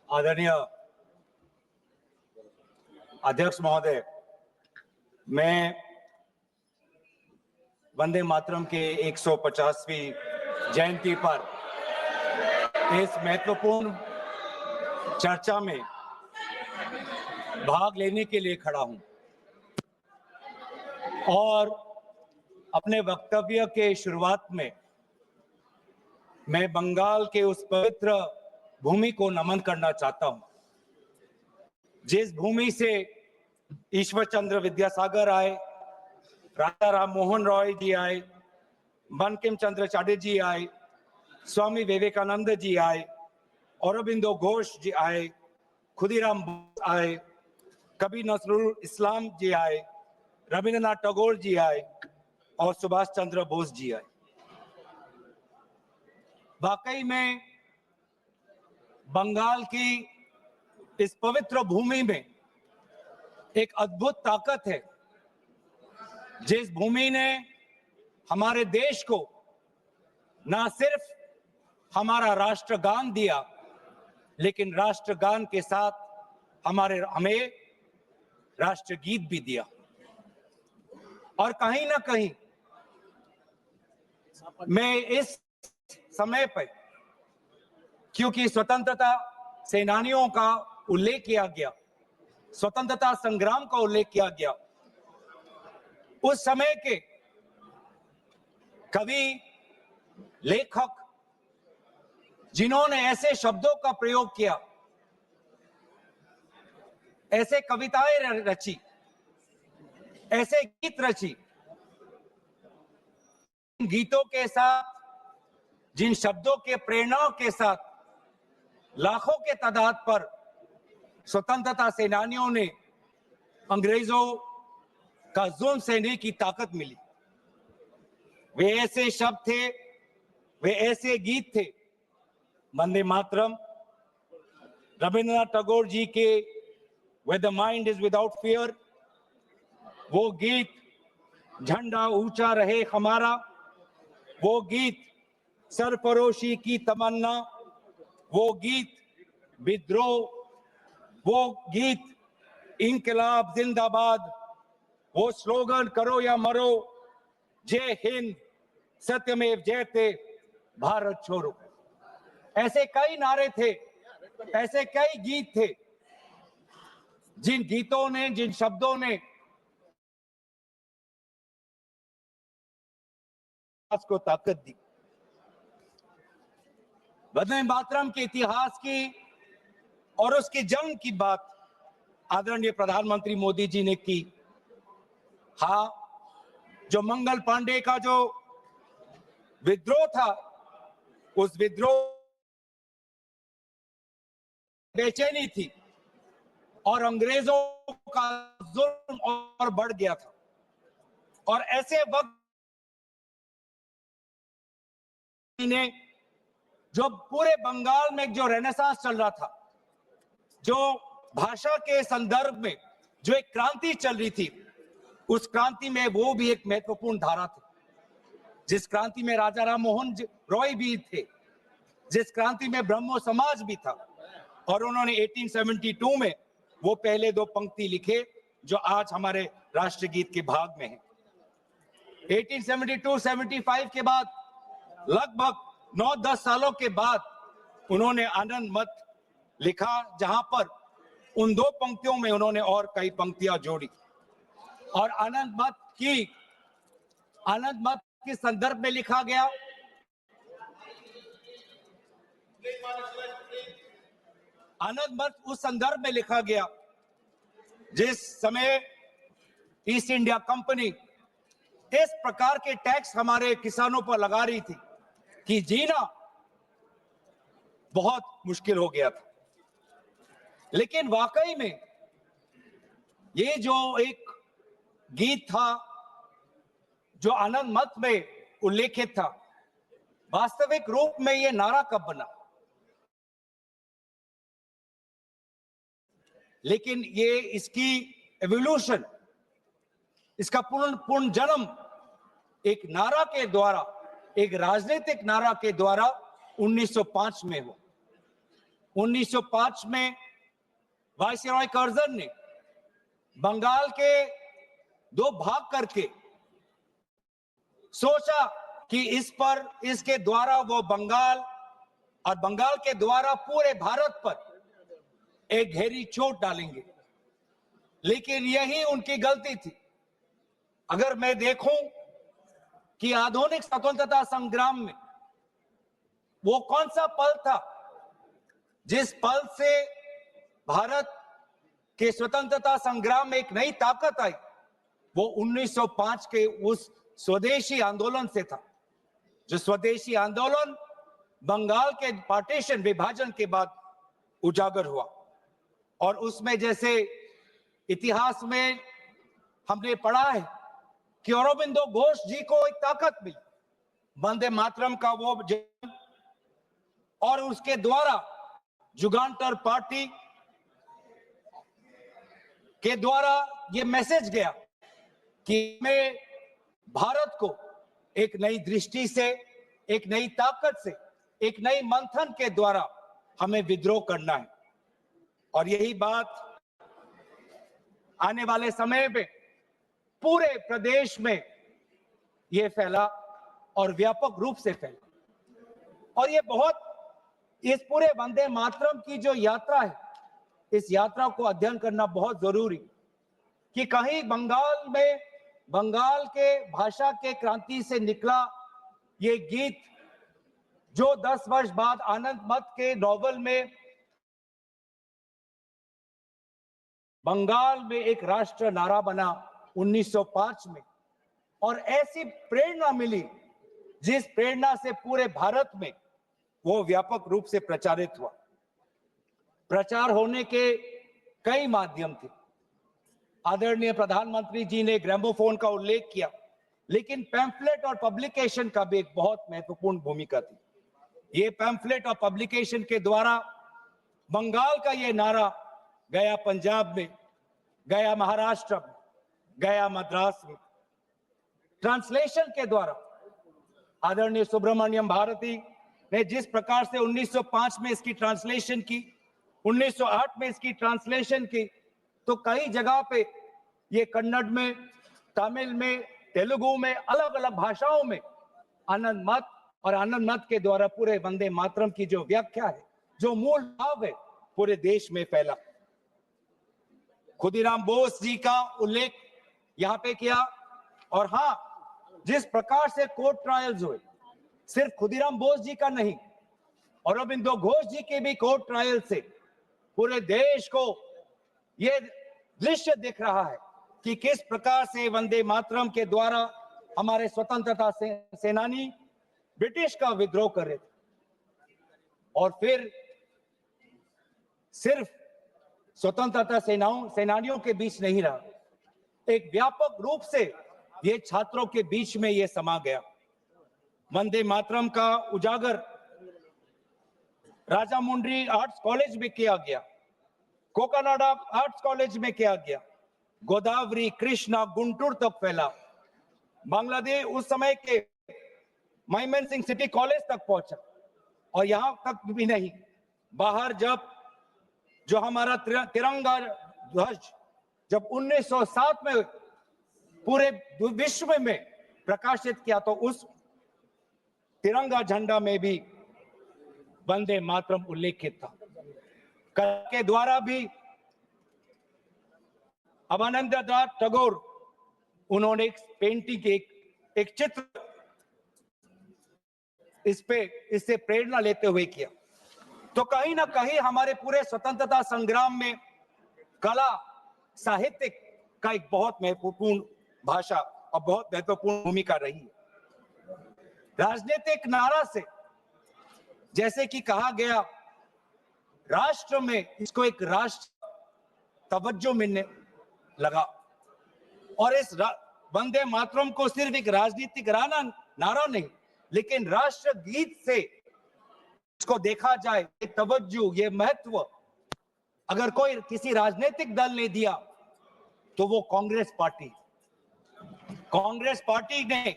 आदरणीय अध्यक्ष महोदय, मैं वंदे मातरम के 150वीं जयंती पर इस महत्वपूर्ण चर्चा में भाग लेने के लिए खड़ा हूं और अपने वक्तव्य के शुरुआत में मैं बंगाल के उस पवित्र भूमि को नमन करना चाहता हूं, जिस भूमि से ईश्वर चंद्र विद्यासागर आए, राजा राम मोहन रॉय जी आए, बंकिम चंद्र चटर्जी आए, स्वामी विवेकानंद जी आए, औरबिंदो घोष जी आए, खुदीराम बोस आए, कबीर नजरुल इस्लाम जी आए, रविंद्रनाथ टैगोर जी आए और सुभाष चंद्र बोस जी आए। वाकई में बंगाल की इस पवित्र भूमि में एक अद्भुत ताकत है, जिस भूमि ने हमारे देश को ना सिर्फ हमारा राष्ट्रगान दिया, लेकिन राष्ट्रगान के साथ हमें राष्ट्रगीत भी दिया। और कहीं ना कहीं मैं इस समय पर, क्योंकि स्वतंत्रता सेनानियों का उल्लेख किया गया, स्वतंत्रता संग्राम का उल्लेख किया गया, उस समय के कवि, लेखक, जिन्होंने ऐसे शब्दों का प्रयोग किया, ऐसे कविताएं रची, ऐसे गीत रची, गीतों के साथ, जिन शब्दों के प्रेरणाओं के साथ लाखों के तादाद पर स्वतंत्रता सेनानियों ने अंग्रेजों का जुल्म सहने की ताकत मिली। वे ऐसे शब्द थे, वे ऐसे गीत थे। वंदे मातरम, रविंद्रनाथ टैगोर जी के Where the mind is without fear, वो गीत झंडा ऊंचा रहे हमारा, वो गीत सरफरोशी की तमन्ना, वो गीत विद्रोह, वो गीत इंकलाब जिंदाबाद, वो स्लोगन करो या मरो, जय हिंद, सत्यमेव जयते, भारत छोड़ो। ऐसे कई नारे थे, ऐसे कई गीत थे, जिन गीतों ने, जिन शब्दों ने को ताकत दी। वंदे मातरम के इतिहास की और उसके जन्म की बात आदरणीय प्रधानमंत्री मोदी जी ने की। हाँ, जो मंगल पांडे का जो विद्रोह था, उस विद्रोह बेचैनी थी और अंग्रेजों का जुल्म और बढ़ गया था। और ऐसे वक्त ने जो पूरे बंगाल में जो रेनेसांस चल रहा था, जो भाषा के संदर्भ में जो एक क्रांति चल रही थी, उस क्रांति में वो भी एक महत्वपूर्ण धारा थी। जिस क्रांति में राजा राम मोहन रॉय भी थे, जिस क्रांति में ब्रह्मो समाज भी था, और उन्होंने 1872 में वो पहले दो पंक्ति लिखे जो आज हमारे राष्ट्रगीत के भाग में है। 1872-75 के बाद लगभग 9-10 सालों के बाद उन्होंने आनंद मत लिखा, जहां पर उन दो पंक्तियों में उन्होंने और कई पंक्तियां जोड़ी। और आनंद मत के संदर्भ में लिखा गया, आनंद मत उस संदर्भ में लिखा गया जिस समय ईस्ट इंडिया कंपनी इस प्रकार के टैक्स हमारे किसानों पर लगा रही थी कि जीना बहुत मुश्किल हो गया था। लेकिन वाकई में ये जो एक गीत था जो आनंद मत में उल्लेखित था, वास्तविक रूप में ये नारा कब बना? लेकिन ये इसकी एवोल्यूशन, इसका पूर्ण जन्म एक नारा के द्वारा, एक राजनीतिक नारा के द्वारा 1905 में हुआ। 1905 में वायसरॉय कर्जन ने बंगाल के दो भाग करके सोचा कि इसके द्वारा वो बंगाल और बंगाल के द्वारा पूरे भारत पर एक गहरी चोट डालेंगे। लेकिन यही उनकी गलती थी। अगर मैं देखूं कि आधुनिक स्वतंत्रता संग्राम में वो कौन सा पल था जिस पल से भारत के स्वतंत्रता संग्राम में एक नई ताकत आई, वो 1905 के उस स्वदेशी आंदोलन से था, जो स्वदेशी आंदोलन बंगाल के पार्टीशन, विभाजन के बाद उजागर हुआ। और उसमें जैसे इतिहास में हमने पढ़ा है कि अरबिंदो घोष जी को एक ताकत मिली, वंदे मातरम का वो जन्म, और उसके द्वारा जुगांतर पार्टी के द्वारा ये मैसेज गया कि हमें भारत को एक नई दृष्टि से, एक नई ताकत से, एक नई मंथन के द्वारा हमें विद्रोह करना है। और यही बात आने वाले समय में पूरे प्रदेश में यह फैला और व्यापक रूप से फैला। और ये बहुत, इस पूरे वंदे मातरम की जो यात्रा है, इस यात्रा को अध्ययन करना बहुत जरूरी कि कहीं बंगाल में, बंगाल के भाषा के क्रांति से निकला ये गीत जो 10 वर्ष बाद आनंद मत के नॉवल में बंगाल में एक राष्ट्र नारा बना 1905 में, और ऐसी प्रेरणा मिली जिस प्रेरणा से पूरे भारत में वो व्यापक रूप से प्रचारित हुआ। प्रचार होने के कई माध्यम थे। आदरणीय प्रधानमंत्री जी ने ग्रामोफोन का उल्लेख किया, लेकिन पैम्फलेट और पब्लिकेशन का भी एक बहुत महत्वपूर्ण भूमिका थी। ये पैम्फलेट और पब्लिकेशन के द्वारा बंगाल का ये नारा गया पंजाब में, गया महाराष्ट्र में, गया मद्रास में। ट्रांसलेशन के द्वारा आदरणीय सुब्रमण्यम भारती ने जिस प्रकार से 1905 में इसकी ट्रांसलेशन की, 1908 में इसकी ट्रांसलेशन की, तो कई जगह पे ये कन्नड़ में, तमिल में, तेलुगु में, अलग अलग भाषाओं में आनंद मत और आनंद मत के द्वारा पूरे वंदे मातरम की जो व्याख्या है, जो मूल भाव है, पूरे देश में फैला। खुदीराम बोस जी का उल्लेख यहां पे किया। और हां, जिस प्रकार से कोर्ट ट्रायल्स हुए, सिर्फ खुदीराम बोस जी का नहीं, अरबिंदो घोष जी के भी कोर्ट ट्रायल से पूरे देश को यह दृश्य दिख रहा है कि किस प्रकार से वंदे मातरम के द्वारा हमारे स्वतंत्रता सेनानी ब्रिटिश का विद्रोह कर रहे थे। और फिर सिर्फ स्वतंत्रता सेनानियों के बीच नहीं रहा, एक व्यापक रूप से ये छात्रों के बीच में ये समा गया। वंदे मातरम का उजागर राजामुंड्री आर्ट्स कॉलेज में किया गया, कोकानाडा आर्ट्स कॉलेज में किया गया, गोदावरी, कृष्णा, गुंटूर तक फैला। बांग्लादेश उस समय के मयमन सिंह सिटी कॉलेज तक पहुंचा। और यहां तक भी नहीं, बाहर जब जो हमारा तिरंगा ध्वज जब 1907 में पूरे विश्व में प्रकाशित किया, तो उस तिरंगा झंडा में भी वंदे मातरम उल्लेखित था। के द्वारा भी अवनिंद्रनाथ टैगोर, उन्होंने एक पेंटिंग, एक चित्र इससे प्रेरणा लेते हुए किया। तो कहीं ना कहीं हमारे पूरे स्वतंत्रता संग्राम में कला, साहित्य का एक बहुत महत्वपूर्ण भाषा और बहुत महत्वपूर्ण भूमिका रही है। राजनीतिक नारा से, जैसे कि कहा गया, राष्ट्र में इसको एक राष्ट्र तवज्जो मिलने लगा और इस वंदे मातरम को सिर्फ एक राजनीतिक नारा नहीं, लेकिन राष्ट्र गीत से इसको देखा जाए, ये तवज्जो, ये महत्व अगर कोई किसी राजनीतिक दल ने दिया तो वो कांग्रेस पार्टी ने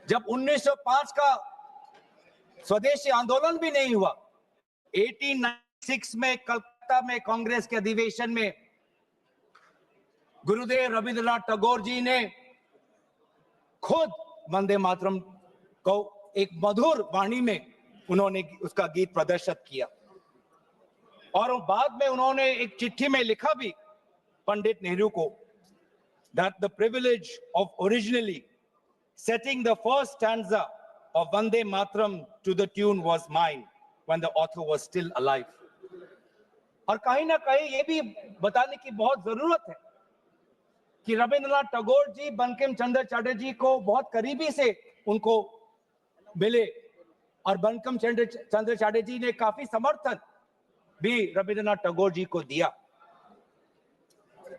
जब 1905 का स्वदेशी आंदोलन भी नहीं हुआ, 1896 में कलकत्ता में कांग्रेस के अधिवेशन में गुरुदेव रविंद्रनाथ टैगोर जी ने खुद वंदे मातरम को एक मधुर वाणी में उन्होंने उसका गीत प्रदर्शित किया और बाद में उन्होंने एक चिट्ठी में लिखा भी पंडित नेहरू को that the privilege of originally setting the first stanza of Vande Mataram to the tune was mine when the author was still alive. और कहीं ना कहीं ये भी बताने की बहुत जरूरत है कि रविंद्रनाथ टैगोर जी बंकिम चंद्र चटर्जी को बहुत करीबी से उनको मिले और बंकिम चंद्र चटर्जी ने काफी समर्थन भी रविंद्रनाथ टैगोर जी को दिया।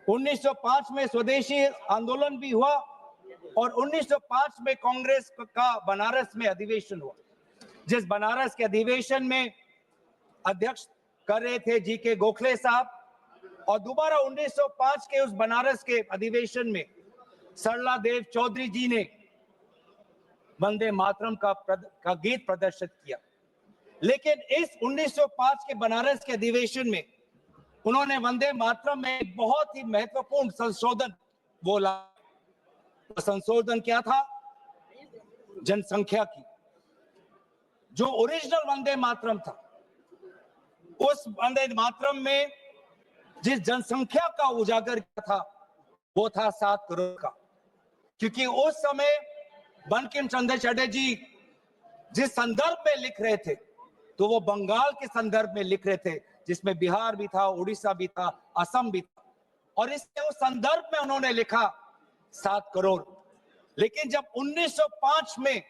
1905 में स्वदेशी आंदोलन भी हुआ और 1905 में कांग्रेस का बनारस में अधिवेशन हुआ, जिस बनारस के अधिवेशन में अध्यक्ष कर रहे थे जी.के. गोखले साहब और दोबारा 1905 के उस बनारस के अधिवेशन में सरला देव चौधरी जी ने वंदे मातरम का गीत प्रदर्शित किया। लेकिन इस 1905 के बनारस के अधिवेशन में उन्होंने वंदे मातरम में बहुत ही महत्वपूर्ण संशोधन बोला। संशोधन क्या था? जनसंख्या की। जो ओरिजिनल वंदे मातरम था, उस वंदे मातरम में जिस जनसंख्या का उजागर किया था वो था 7 करोड़ का, क्योंकि उस समय बंकिम चंद्र चटर्जी जिस संदर्भ में लिख रहे थे तो वो बंगाल के संदर्भ में लिख रहे थे, जिसमें बिहार भी था, उड़ीसा भी था, असम भी था, और इससे उस संदर्भ में उन्होंने लिखा 7 करोड़। लेकिन जब 1905 में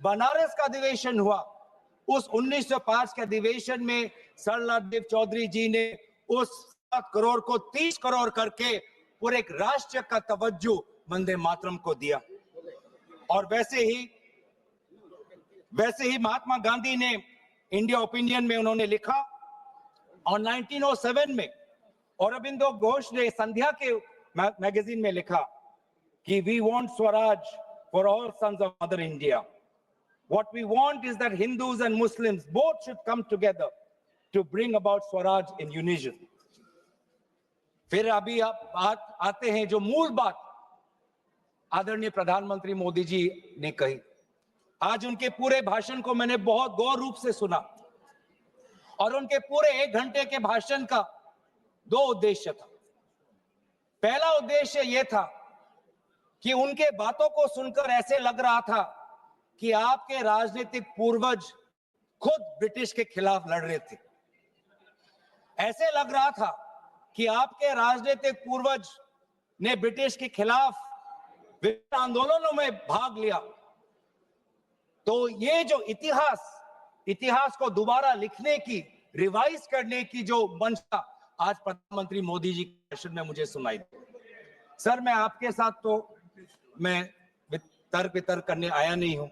बनारस का अधिवेशन हुआ, उस 1905 के अधिवेशन में सरला देव चौधरी जी ने उस 7 करोड़ को 30 करोड़ करके पूरे एक राष्ट्र का तवज्जो वंदे मातरम को दिया। और वैसे ही महात्मा गांधी ने इंडिया ओपिनियन में उन्होंने लिखा और 1907 में औरबिंदो घोष ने संध्या के मैगजीन में लिखा कि we want Swaraj for all sons of mother India. What we want is that Hindus and Muslims both should come together to bring about Swaraj in unison. फिर अभी आप आते हैं जो मूल बात आदरणीय प्रधानमंत्री मोदी जी ने कही। आज उनके पूरे भाषण को मैंने बहुत गौर रूप से सुना और उनके पूरे 1 घंटे के भाषण का 2 उद्देश्य था। पहला उद्देश्य यह था कि उनके बातों को सुनकर ऐसे लग रहा था कि आपके राजनीतिक पूर्वज खुद ब्रिटिश के खिलाफ लड़ रहे थे। ऐसे लग रहा था कि आपके राजनीतिक पूर्वज ने ब्रिटिश के खिलाफ विभिन्न आंदोलनों में भाग लिया। तो ये जो इतिहास को दोबारा लिखने की, रिवाइज करने की जो मंशा आज प्रधानमंत्री मोदी जी के भाषण में मुझे सुनाई दी। सर, मैं आपके साथ तो मैं तर्क वितर्क करने आया नहीं हूं।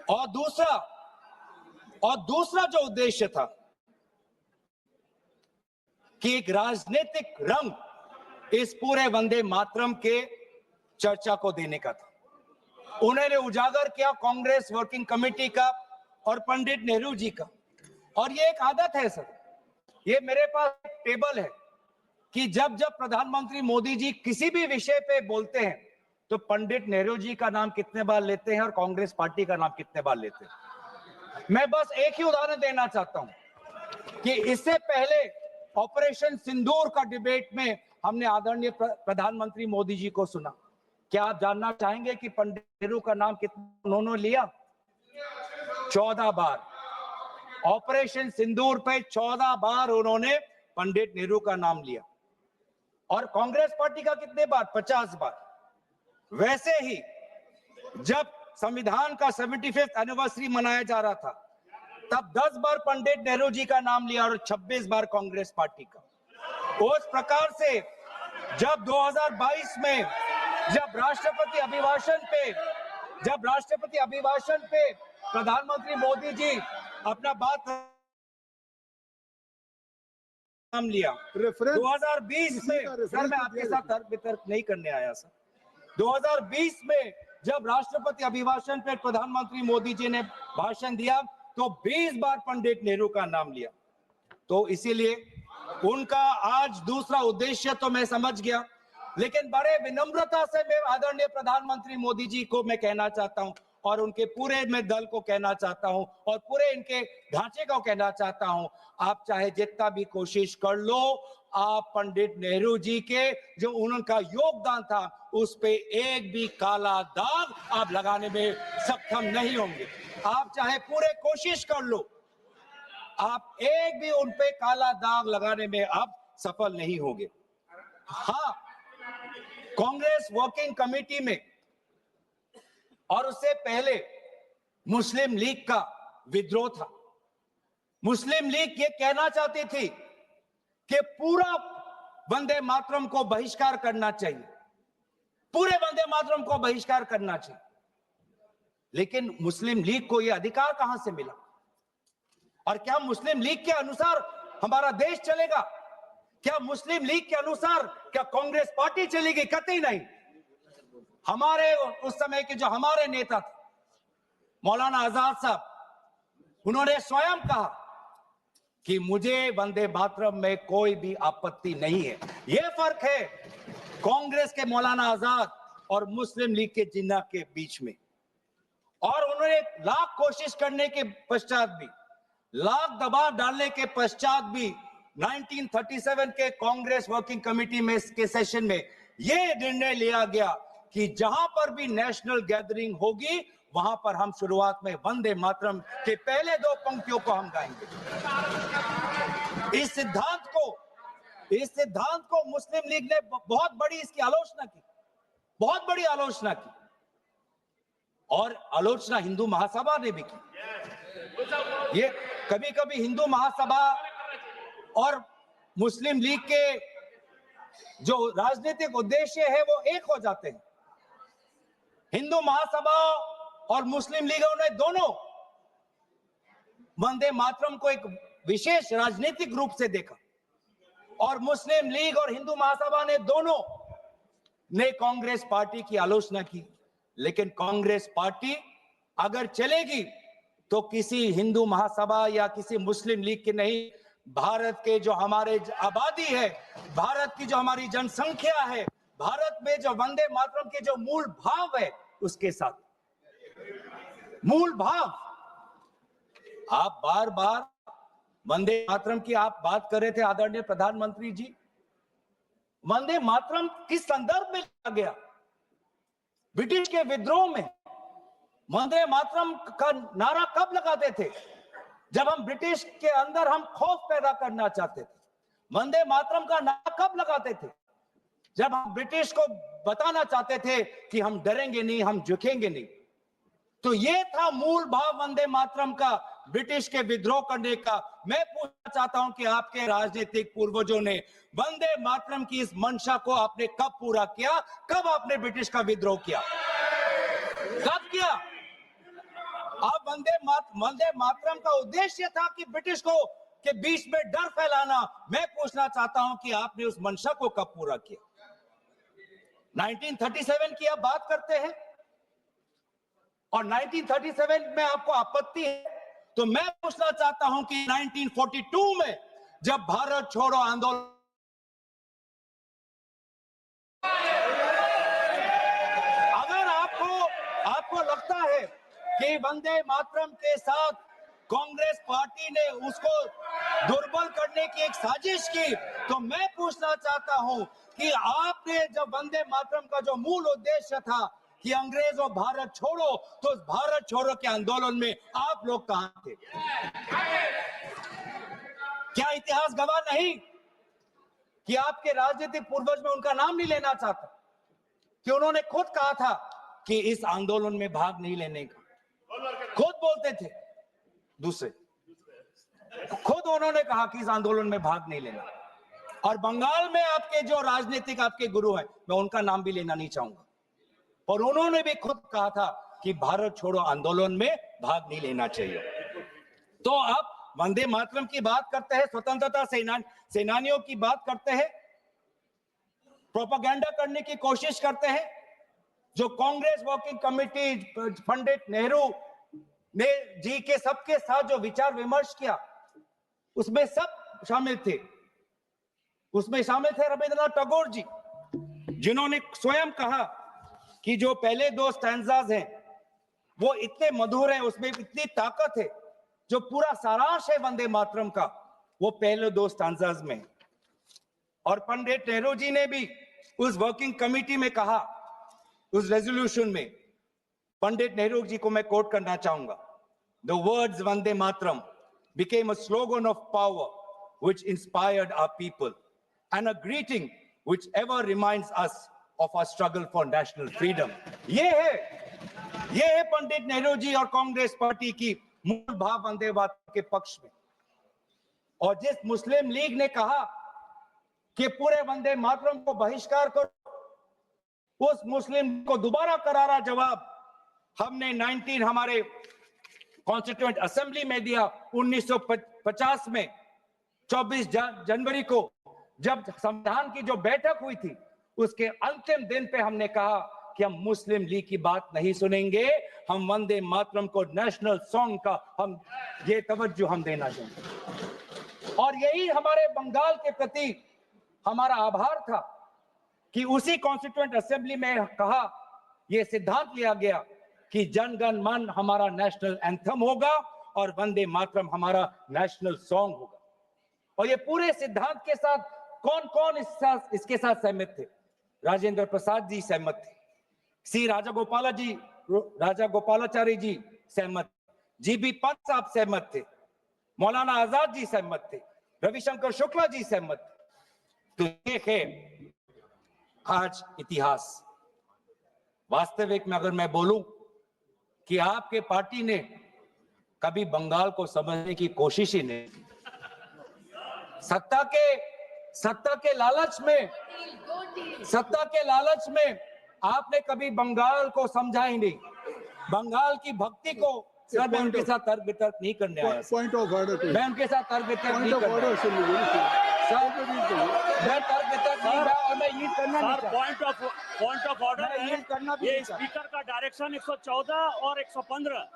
और दूसरा जो उद्देश्य था कि एक राजनीतिक रंग इस पूरे वंदे मातरम के चर्चा को देने का था। उन्होंने उजागर किया कांग्रेस वर्किंग कमेटी का और पंडित नेहरू जी का। और ये एक आदत है सर, ये मेरे पास एक टेबल है कि जब प्रधानमंत्री मोदी जी किसी भी विषय पे बोलते हैं तो पंडित नेहरू जी का नाम कितने बार लेते हैं और कांग्रेस पार्टी का नाम कितने बार लेते हैं। मैं बस एक ही उदाहरण देना चाहता हूं कि इससे पहले ऑपरेशन सिंदूर का डिबेट में हमने आदरणीय प्रधानमंत्री मोदी जी को सुना। क्या आप जानना चाहेंगे कि पंडित नेहरू का नाम कितना उन्होंने लिया? 14 बार। ऑपरेशन सिंदूर पे 14 बार उन्होंने पंडित नेहरू का नाम लिया। और कांग्रेस पार्टी का कितने बार? 50 बार। वैसे ही जब संविधान का 75th एनिवर्सरी मनाया जा रहा था तब 10 बार पंडित नेहरू जी का नाम लिया और 26 बार कांग्रेस पार्टी का। उस प्रकार से जब 2022 में जब राष्ट्रपति अभिभाषण पे प्रधानमंत्री मोदी जी अपना बात नाम लिया 2020 में, सर मैं आपके साथ तर्क वितर्क नहीं करने आया सर। 2020 में जब राष्ट्रपति अभिभाषण पे प्रधानमंत्री मोदी जी ने भाषण दिया तो 20 बार पंडित नेहरू का नाम लिया। तो इसीलिए उनका आज दूसरा उद्देश्य तो मैं समझ गया, लेकिन बड़े विनम्रता से मैं आदरणीय प्रधानमंत्री मोदी जी को मैं कहना चाहता हूं और उनके पूरे मैं दल को कहना चाहता हूं और पूरे इनके ढांचे को कहना चाहता हूं, आप चाहे जितना भी कोशिश कर लो, आप पंडित नेहरू जी के जो उनका योगदान था उस पे एक भी काला दाग आप लगाने में सक्षम नहीं होंगे। आप चाहे पूरे कोशिश कर लो, आप एक भी उन पे काला दाग लगाने में आप सफल नहीं होंगे। हाँ, कांग्रेस वर्किंग कमेटी में और उससे पहले मुस्लिम लीग का विद्रोह था। मुस्लिम लीग ये कहना चाहती थी कि पूरा वंदे मातरम को बहिष्कार करना चाहिए, पूरे वंदे मातरम को बहिष्कार करना चाहिए। लेकिन मुस्लिम लीग को यह अधिकार कहां से मिला? और क्या मुस्लिम लीग के अनुसार हमारा देश चलेगा? क्या मुस्लिम लीग के अनुसार क्या कांग्रेस पार्टी चलेगी? कतई नहीं। हमारे उस समय के जो हमारे नेता थे मौलाना आजाद साहब, उन्होंने स्वयं कहा कि मुझे वंदे मातरम में कोई भी आपत्ति नहीं है। यह फर्क है कांग्रेस के मौलाना आजाद और मुस्लिम लीग के जिन्ना के बीच में। और उन्होंने लाख कोशिश करने के पश्चात भी, लाख दबाव डालने के पश्चात भी 1937 के कांग्रेस वर्किंग कमेटी में के सेशन में यह निर्णय लिया गया कि जहां पर भी नेशनल गैदरिंग होगी वहां पर हम शुरुआत में वंदे मातरम के पहले दो पंक्तियों को हम गाएंगे। इस सिद्धांत को मुस्लिम लीग ने बहुत बड़ी इसकी आलोचना की, बहुत बड़ी आलोचना की, और आलोचना हिंदू महासभा ने भी की। ये कभी कभी हिंदू महासभा और मुस्लिम लीग के जो राजनीतिक उद्देश्य है वो एक हो जाते हैं। हिंदू महासभा और मुस्लिम लीगों ने दोनों वंदे मातरम को एक विशेष राजनीतिक रूप से देखा और मुस्लिम लीग और हिंदू महासभा ने दोनों ने कांग्रेस पार्टी की आलोचना की। लेकिन कांग्रेस पार्टी अगर चलेगी तो किसी हिंदू महासभा या किसी मुस्लिम लीग की नहीं, भारत के जो हमारे आबादी है, भारत की जो हमारी जनसंख्या है, भारत में जो वंदे मातरम के जो मूल भाव है उसके साथ मूल भाव। आप बार बार वंदे मातरम की आप बात कर रहे थे आदरणीय प्रधानमंत्री जी, वंदे मातरम किस संदर्भ में लिया गया? ब्रिटिश के विद्रोह में वंदे मातरम का नारा कब लगाते थे? जब हम ब्रिटिश के अंदर हम खौफ पैदा करना चाहते थे। वंदे मातरम का नारा कब लगाते थे? जब हम ब्रिटिश को बताना चाहते थे कि हम डरेंगे नहीं, हम झुकेंगे नहीं। तो ये था मूल भाव वंदे मातरम का, ब्रिटिश के विद्रोह करने का। मैं पूछना चाहता हूं कि आपके राजनीतिक पूर्वजों ने वंदे मातरम की इस मंशा को आपने कब पूरा किया? कब आपने ब्रिटिश का विद्रोह किया? कब किया? अब वंदे मातरम का उद्देश्य था कि ब्रिटिश को के बीच में डर फैलाना। मैं पूछना चाहता हूं कि आपने उस मंशा को कब पूरा किया? 1937 की आप बात करते हैं और 1937 में आपको आपत्ति है, तो मैं पूछना चाहता हूं कि 1942 में जब भारत छोड़ो आंदोलन, अगर आपको लगता है कि वंदे मातरम के साथ कांग्रेस पार्टी ने उसको दुर्बल करने की एक साजिश की, तो मैं पूछना चाहता हूं कि आपने जब वंदे मातरम का जो मूल उद्देश्य था कि अंग्रेजों भारत छोड़ो, तो उस भारत छोड़ो के आंदोलन में आप लोग कहां थे? क्या इतिहास गवाह नहीं कि आपके राजनीतिक पूर्वज में उनका नाम नहीं लेना चाहता, कि उन्होंने खुद कहा था कि इस आंदोलन में भाग नहीं लेने का, खुद बोलते थे। दूसरे खुद उन्होंने कहा कि इस आंदोलन में भाग नहीं लेना। और बंगाल में आपके जो राजनीतिक आपके गुरु हैं, मैं उनका नाम भी लेना नहीं चाहूंगा, पर उन्होंने भी खुद कहा था कि भारत छोड़ो आंदोलन में भाग नहीं लेना चाहिए। तो अब वंदे मातरम की बात करते हैं, स्वतंत्रता सेनानियों की बात करते हैं, प्रोपेगेंडा करने की कोशिश करते हैं। जो कांग्रेस वर्किंग कमेटी पंडित नेहरू ने जी के सबके साथ जो विचार विमर्श किया, उसमें सब शामिल थे। उसमें शामिल थे रविंद्रनाथ टैगोर जी, जिन्होंने स्वयं कहा कि जो पहले दो स्टैंजाज हैं वो इतने मधुर हैं, उसमें इतनी ताकत है, जो पूरा सारांश है वंदे मातरम का वो पहले दो स्टैंजाज में। और पंडित नेहरू जी ने भी उस वर्किंग कमेटी में कहा, उस रेजोल्यूशन में, पंडित नेहरू जी को मैं कोट करना चाहूंगा, the words Vande Mataram became a slogan of power which inspired our people and a greeting which ever reminds us of our struggle for national freedom. ये है पंडित नेहरू जी और कांग्रेस पार्टी की मूल भाव वंदे मातरम के पक्ष में। और जिस मुस्लिम लीग ने कहा कि पूरे वंदे मातरम को बहिष्कार करो, उस मुस्लिम को दोबारा करारा जवाब हमने हमारे कॉन्स्टिट्यूएंट असेंबली में दिया 1950 में 24 जनवरी को, जब संविधान की जो बैठक हुई थी उसके अंतिम दिन पे हमने कहा कि हम मुस्लिम लीग की बात नहीं सुनेंगे, हम वंदे मातरम को नेशनल सॉन्ग का हम ये तवज्जो हम देना चाहेंगे। और यही हमारे बंगाल के प्रति हमारा आभार था कि उसी कॉन्स्टिट्यूएंट असेंबली में कहा, यह सिद्धांत लिया गया कि जन गण मन हमारा नेशनल एंथम होगा और वंदे मातरम हमारा नेशनल सॉन्ग होगा। और ये पूरे सिद्धांत के साथ कौन कौन इसके साथ सहमत थे? राजेंद्र प्रसाद जी सहमत थे, सी राजागोपालाचारी जी सहमत, जीबी पंत साहब सहमत थे, मौलाना आजाद जी सहमत थे, रविशंकर शुक्ला जी सहमत थे। तो ये है आज इतिहास। वास्तविक में अगर मैं बोलूं कि आपके पार्टी ने कभी बंगाल को समझने की कोशिश ही नहीं, सत्ता के लालच में आपने कभी बंगाल को समझा ही नहीं। बंगाल की भक्ति को सर, मैं उनके साथ तर्क वितर्क नहीं करने आया। पॉइंट ऑफ ऑर्डर, मैं उनके साथ तर्क वितर्क नहीं करने आया। सर, मैं तर्क वितर्क नहीं रहा और मैं ये करना नहीं चाहता। पॉइंट ऑफ ऑर्डर है, ये स्पीकर का डायरेक्शन 114 और 115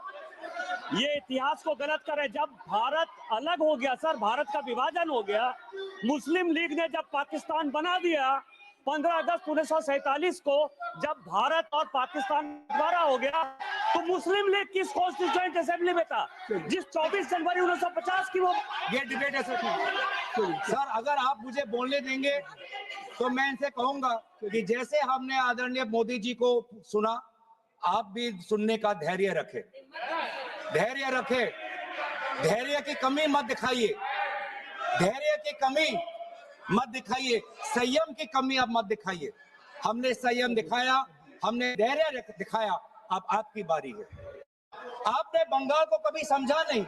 ये इतिहास को गलत करे। जब भारत अलग हो गया सर, भारत का विभाजन हो गया, मुस्लिम लीग ने जब पाकिस्तान बना दिया 15 अगस्त 1947 को, जब भारत और पाकिस्तान बंटवारा हो गया, तो मुस्लिम लीग किस कॉन्स्टिट्यूएंट असेंबली में था जिस 24 जनवरी 1950 की वो ये डिबेट है सर। अगर आप मुझे बोलने देंगे तो मैं इनसे कहूंगा कि जैसे हमने आदरणीय मोदी जी को सुना, आप भी सुनने का धैर्य रखें। धैर्य की कमी मत दिखाइए, संयम की कमी आप मत दिखाइए। हमने संयम दिखाया, हमने धैर्य दिखाया, अब आपकी बारी है। आपने बंगाल को कभी समझा नहीं,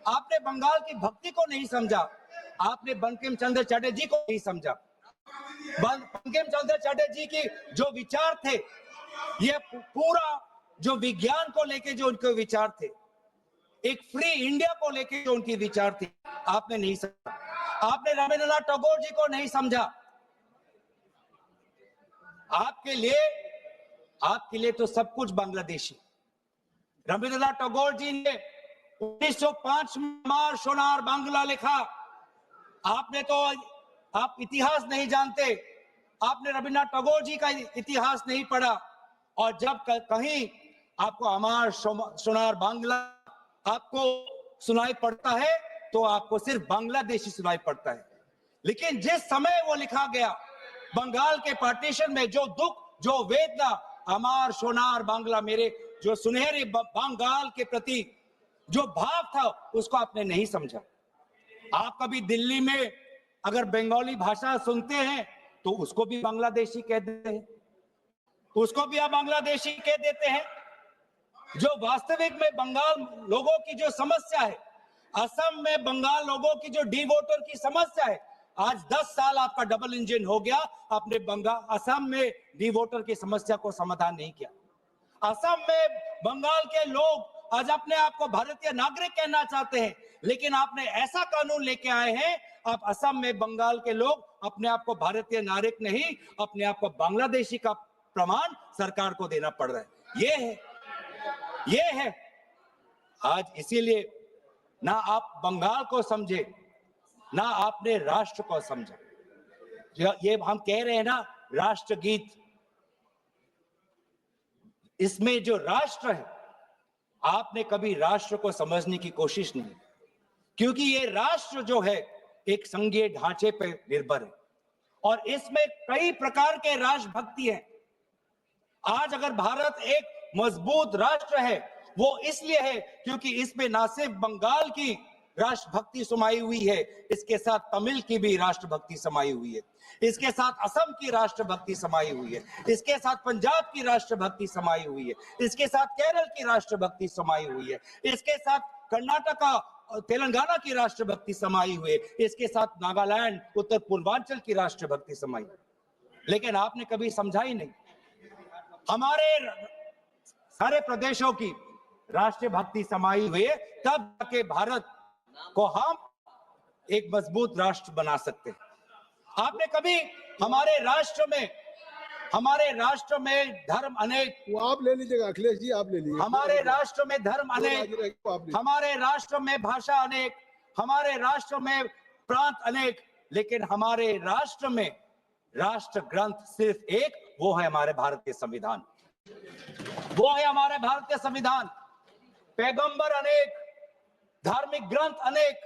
आपने बंगाल की भक्ति को नहीं समझा, आपने बंकिम चंद्र चटर्जी को नहीं समझा। बंकिम चंद्र चटर्जी की जो विचार थे, ये पूरा जो विज्ञान को लेके जो उनके विचार थे, एक फ्री इंडिया को लेके जो उनकी विचार थे, आपने नहीं समझा। आपने रविंद्रनाथ टैगोर जी को नहीं समझा। आपके लिए तो सब कुछ बांग्लादेशी। रविंद्रनाथ टैगोर जी ने 1905 में अमार सोनार बांग्ला लिखा। आपने तो, आप इतिहास नहीं जानते, आपने रविंद्रनाथ टैगोर जी का इतिहास नहीं पढ़ा। और जब कहीं आपको अमार सोनार बांग्ला आपको सुनाई पड़ता है तो आपको सिर्फ बांग्लादेशी सुनाई पड़ता है। लेकिन जिस समय वो लिखा गया, बंगाल के पार्टीशन में जो दुख, जो वेदना, अमार सोनार बांग्ला, मेरे जो सुनहरे बंगाल के प्रति जो भाव था, उसको आपने नहीं समझा। आप कभी दिल्ली में अगर बंगाली भाषा सुनते हैं तो उसको भी बांग्लादेशी कह देते हैं, उसको भी आप बांग्लादेशी कह देते हैं। जो वास्तविक में बंगाल लोगों की जो समस्या है असम में बंगाल लोगों की जो डी वोटर की समस्या है, आज 10 साल आपका डबल इंजन हो गया, आपने असम में डी वोटर की समस्या को समाधान नहीं किया। असम में बंगाल के लोग आज अपने आप को भारतीय नागरिक कहना चाहते हैं, लेकिन आपने ऐसा कानून लेके आए हैं, आप असम में बंगाल के लोग अपने आप को भारतीय नागरिक नहीं, अपने आप को बांग्लादेशी का प्रमाण सरकार को देना पड़ रहा है। ये है आज। इसीलिए ना आप बंगाल को समझे, ना आपने राष्ट्र को समझा। ये हम कह रहे हैं ना राष्ट्रगीत, इसमें जो राष्ट्र है, आपने कभी राष्ट्र को समझने की कोशिश नहीं, क्योंकि ये राष्ट्र जो है एक संघीय ढांचे पर निर्भर है और इसमें कई प्रकार के राष्ट्रभक्ति है। आज अगर भारत एक मजबूत राष्ट्र है, वो इसलिए है क्योंकि इसमें ना सिर्फ बंगाल की राष्ट्रभक्ति समाई हुई है, इसके साथ तमिल की भी राष्ट्रभक्ति समाई हुई है, इसके साथ असम की राष्ट्रभक्ति समाई हुई है, इसके साथ पंजाब की राष्ट्रभक्ति समाई हुई है, इसके साथ केरल की राष्ट्रभक्ति समाई हुई है, इसके साथ कर्नाटका तेलंगाना की राष्ट्रभक्ति समाई हुई है, इसके साथ नागालैंड उत्तर पूर्वांचल की राष्ट्रभक्ति समाई। लेकिन आपने कभी समझा ही नहीं। हमारे सारे प्रदेशों की राष्ट्रीय भक्ति समाई हुई है, तब जाके भारत को हम एक मजबूत राष्ट्र बना सकते हैं। आपने कभी हमारे राष्ट्र में धर्म अनेक, वो आप ले लीजिएगा अखिलेश जी, आप ले लीजिए। हमारे राष्ट्र में धर्म अनेक, हमारे राष्ट्र में भाषा अनेक, हमारे राष्ट्र में प्रांत अनेक, लेकिन हमारे राष्ट्र में राष्ट्र ग्रंथ सिर्फ एक, वो है हमारे भारतीय संविधान। वो है हमारे भारतीय संविधान। पैगंबर अनेक, धार्मिक ग्रंथ अनेक,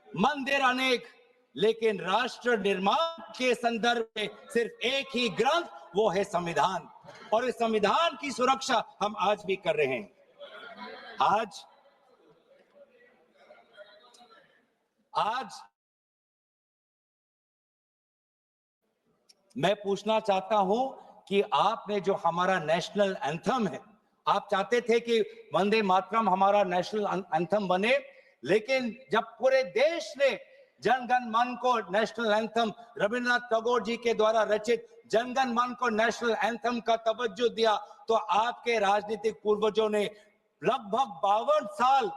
मंदिर अनेक, लेकिन राष्ट्र निर्माण के संदर्भ में सिर्फ एक ही ग्रंथ, वो है संविधान। और इस संविधान की सुरक्षा हम आज भी कर रहे हैं। आज मैं पूछना चाहता हूं कि आपने जो हमारा नेशनल एंथम है, आप चाहते थे कि वंदे मातरम हमारा नेशनल एंथम बने, लेकिन जब पूरे देश ने जनगण मन को नेशनल एंथम, रविंद्रनाथ टैगोर जी के द्वारा रचित जनगण मन को नेशनल एंथम का तवज्जो दिया, तो आपके राजनीतिक पूर्वजों ने लगभग 52 साल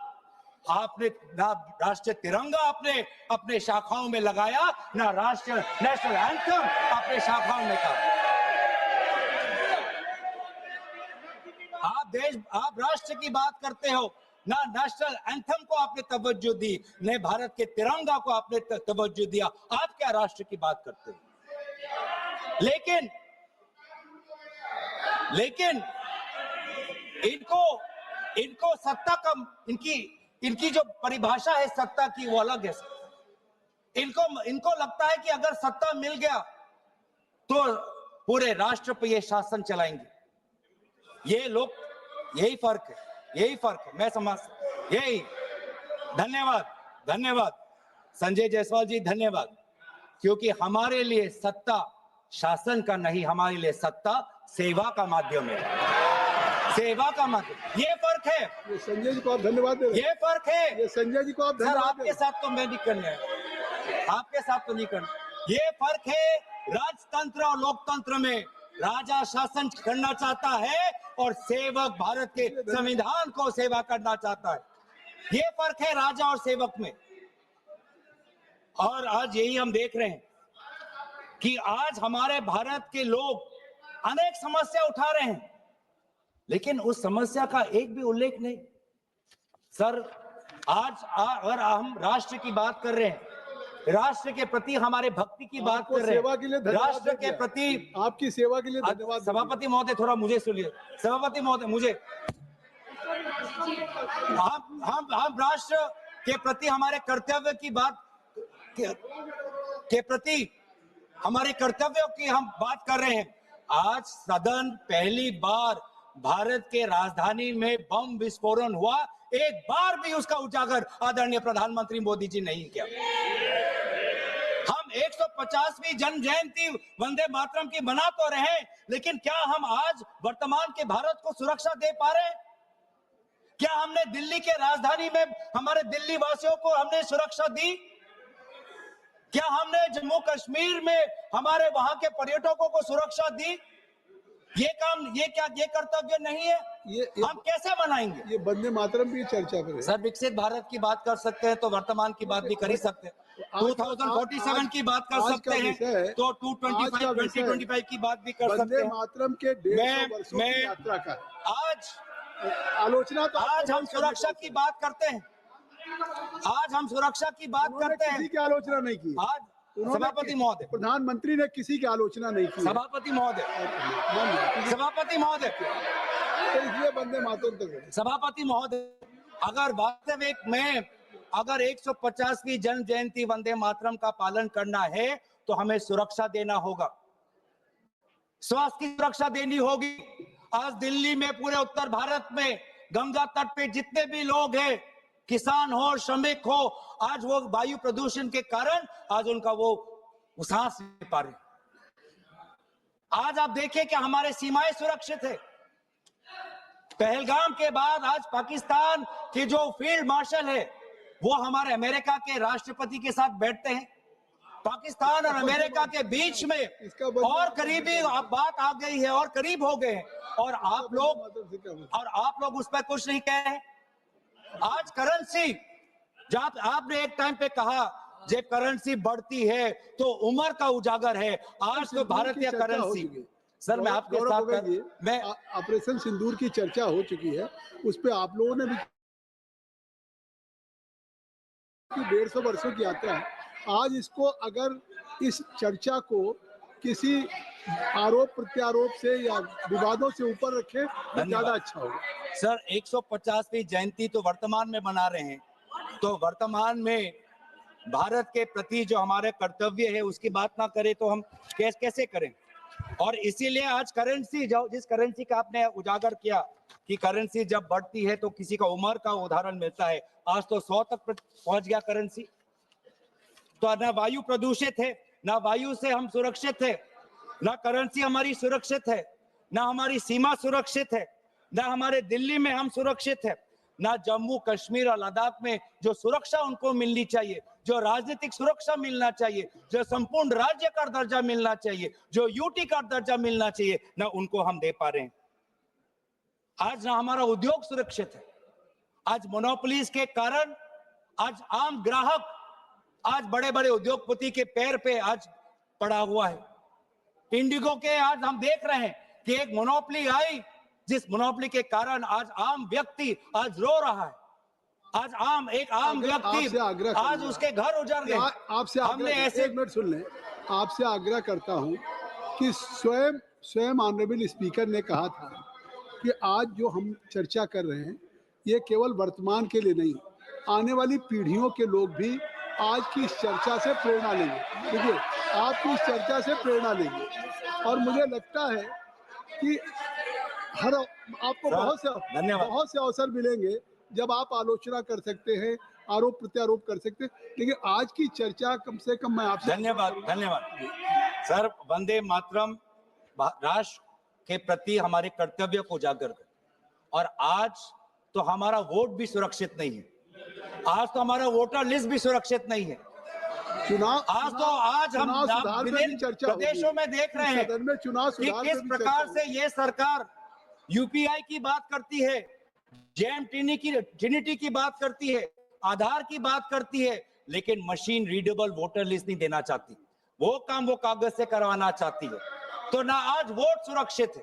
आपने ना राष्ट्रीय तिरंगा आपने अपने शाखाओं में लगाया, ना राष्ट्रीय नेशनल एंथम अपने शाखाओं में कहा। आप राष्ट्र की बात करते हो, ना नेशनल एंथम को आपने तवज्जो दी, न भारत के तिरंगा को आपने तवज्जो दिया। आप क्या राष्ट्र की बात करते हो? लेकिन इनको सत्ता का, इनकी जो परिभाषा है सत्ता की, वो अलग है। इनको लगता है कि अगर सत्ता मिल गया तो पूरे राष्ट्र पर ये शासन चलाएंगे। ये लोग, यही फर्क है। मैं समझ, यही। धन्यवाद संजय जायसवाल जी, धन्यवाद। क्योंकि हमारे लिए सत्ता शासन का नहीं, हमारे लिए सत्ता सेवा का माध्यम है। सेवा का माध्यम, ये फर्क है। ये संजय जी को आप धन्यवाद दे रहे हैं। ये फर्क है। ये संजय जी को आप सर, आपके साथ तो मैं नहीं करना है, आपके साथ तो नहीं करना। ये फर्क है राजतंत्र और लोकतंत्र में। राजा शासन करना चाहता है और सेवक भारत के संविधान को सेवा करना चाहता है। ये फर्क है राजा और सेवक में। और आज यही हम देख रहे हैं कि आज हमारे भारत के लोग अनेक समस्या उठा रहे हैं, लेकिन उस समस्या का एक भी उल्लेख नहीं। सर, आज अगर हम राष्ट्र की बात कर रहे हैं, राष्ट्र के प्रति हमारे भक्ति की बात कर रहे हैं, राष्ट्र के प्रति आपकी सेवा के लिए धन्यवाद। सभापति महोदय, थोड़ा मुझे सुनिए। सभापति महोदय, मुझे हम राष्ट्र के प्रति हमारे कर्तव्य की बात के प्रति हमारे कर्तव्यों की हम बात कर रहे हैं। आज सदन पहली बार भारत के राजधानी में बम विस्फोरण हुआ, एक बार भी उसका उजागर आदरणीय प्रधानमंत्री मोदी जी नहीं किया। हम 150वीं जन्म जयंती वंदे मातरम की मना तो रहे, लेकिन क्या हम आज वर्तमान के भारत को सुरक्षा दे पा रहे हैं? क्या हमने दिल्ली के राजधानी में हमारे दिल्ली वासियों को हमने सुरक्षा दी? क्या हमने जम्मू कश्मीर में हमारे वहां के पर्यटकों को सुरक्षा दी? ये काम, ये क्या, ये कर्तव्य नहीं है? हम कैसे मनाएंगे? ये वंदे मातरम की चर्चा करें। सर, विकसित भारत की बात कर सकते हैं तो वर्तमान की बात भी कर ही सकते हैं। 2047 की बात कर सकते हैं तो 2025 की बात भी कर सकते वंदे हैं। मातरम के 150 वर्षों की यात्रा का आलोचना तो आज हम सुरक्षा की बात करते हैं। आज हम सुरक्षा की बात करते हैं। किसी की आलोचना नहीं की। आज सभापति महोदय, प्रधानमंत्री ने किसी की आलोचना नहीं की। सभापति महोदय, सभापति महोदय, तो इसलिए वंदे मातरम तक सभापति महोदय, अगर वास्तविक में अगर 150वीं जन्म जयंती वंदे मातरम का पालन करना है तो हमें सुरक्षा देना होगा, स्वास्थ्य की सुरक्षा देनी होगी। आज दिल्ली में, पूरे उत्तर भारत में, गंगा तट पे जितने भी लोग हैं, किसान हो, श्रमिक हो, आज वो वायु प्रदूषण के कारण आज उनका वो सांस नहीं पा रहे। आज आप देखिए कि हमारे सीमाएं सुरक्षित है। पहलगाम के बाद आज पाकिस्तान के जो फील्ड मार्शल है वो हमारे अमेरिका के राष्ट्रपति के साथ बैठते हैं। पाकिस्तान और अमेरिका के बीच में और करीबी बात आ गई है और करीब हो गए हैं, और आप लोग उस पर कुछ नहीं कह रहे। आज करेंसी, जब आपने एक टाइम पे कहा जब करेंसी बढ़ती है तो उम्र का उजागर है, आज तो भारतीय करेंसी। सर, मैं आपके साथ मैं ऑपरेशन सिंदूर की चर्चा हो चुकी है, उस पे आप लोगों ने भी 150 वर्षों की यात्रा है। आज इसको अगर इस चर्चा को किसी आरोप प्रत्यारोप से या विवादों से ऊपर रखे तो ज्यादा अच्छा होगा। सर, 150वीं जयंती तो वर्तमान में मना रहे हैं, तो वर्तमान में भारत के प्रति जो हमारे कर्तव्य है उसकी बात ना करें तो हम कैसे करें? और इसीलिए आज करेंसी, जिस करेंसी का आपने उजागर किया कि करेंसी जब बढ़ती है तो किसी का उम्र का उदाहरण मिलता है, आज तो 100 तक पहुंच गया करेंसी। तो ना वायु प्रदूषित है, ना वायु से हम सुरक्षित है, ना करेंसी हमारी सुरक्षित है, ना हमारी सीमा सुरक्षित है, ना हमारे दिल्ली में हम सुरक्षित है, ना जम्मू कश्मीर और लद्दाख में जो सुरक्षा उनको मिलनी चाहिए, जो राजनीतिक सुरक्षा मिलना चाहिए, जो संपूर्ण राज्य का दर्जा मिलना चाहिए, जो यूटी का दर्जा मिलना चाहिए, ना उनको हम दे पा रहे हैं। आज ना हमारा उद्योग सुरक्षित है। आज मोनोपोलीज के कारण आज आम ग्राहक आज बड़े बड़े उद्योगपति के पैर पे आज पड़ा हुआ है। इंडिगो के आज हम देख रहे हैं कि एक मोनोपोली आई, जिस मोनोपोली के कारण आज आम व्यक्ति आज रो रहा है। आज एक आम व्यक्ति आज उसके घर उजड़ गए। आपसे हमने ऐसे, एक मिनट सुन लें, आपसे आग्रह करता हूं कि स्वयं ऑनरेबल स्पीकर ने कहा था कि आज जो हम चर्चा कर रहे हैं ये केवल वर्तमान के लिए नहीं, आने वाली पीढ़ियों के लोग भी आज की इस चर्चा से प्रेरणा लेंगे। देखिए, आपकी इस चर्चा से प्रेरणा लेंगे, और मुझे लगता है कि आपको बहुत से अवसर मिलेंगे जब आप आलोचना कर सकते हैं, आरोप प्रत्यारोप कर सकते हैं, लेकिन आज की चर्चा कम से कम मैं आपसे धन्यवाद सर। वंदे मातरम राष्ट्र के प्रति हमारे कर्तव्य को उजागर कर, और आज तो हमारा वोट भी सुरक्षित नहीं है, आज तो हमारा वोटर लिस्ट भी सुरक्षित नहीं है। आज हम विभिन्न प्रदेशों में देख रहे हैं कि किस प्रकार से ये सरकार यूपीआई की बात करती है, जेम ट्रिनिटी की बात करती है, आधार की बात करती है, लेकिन मशीन रीडेबल वोटर लिस्ट नहीं देना चाहती। वो काम वो कागज से करवाना चाहती है। तो ना आज वोट सुरक्षित है,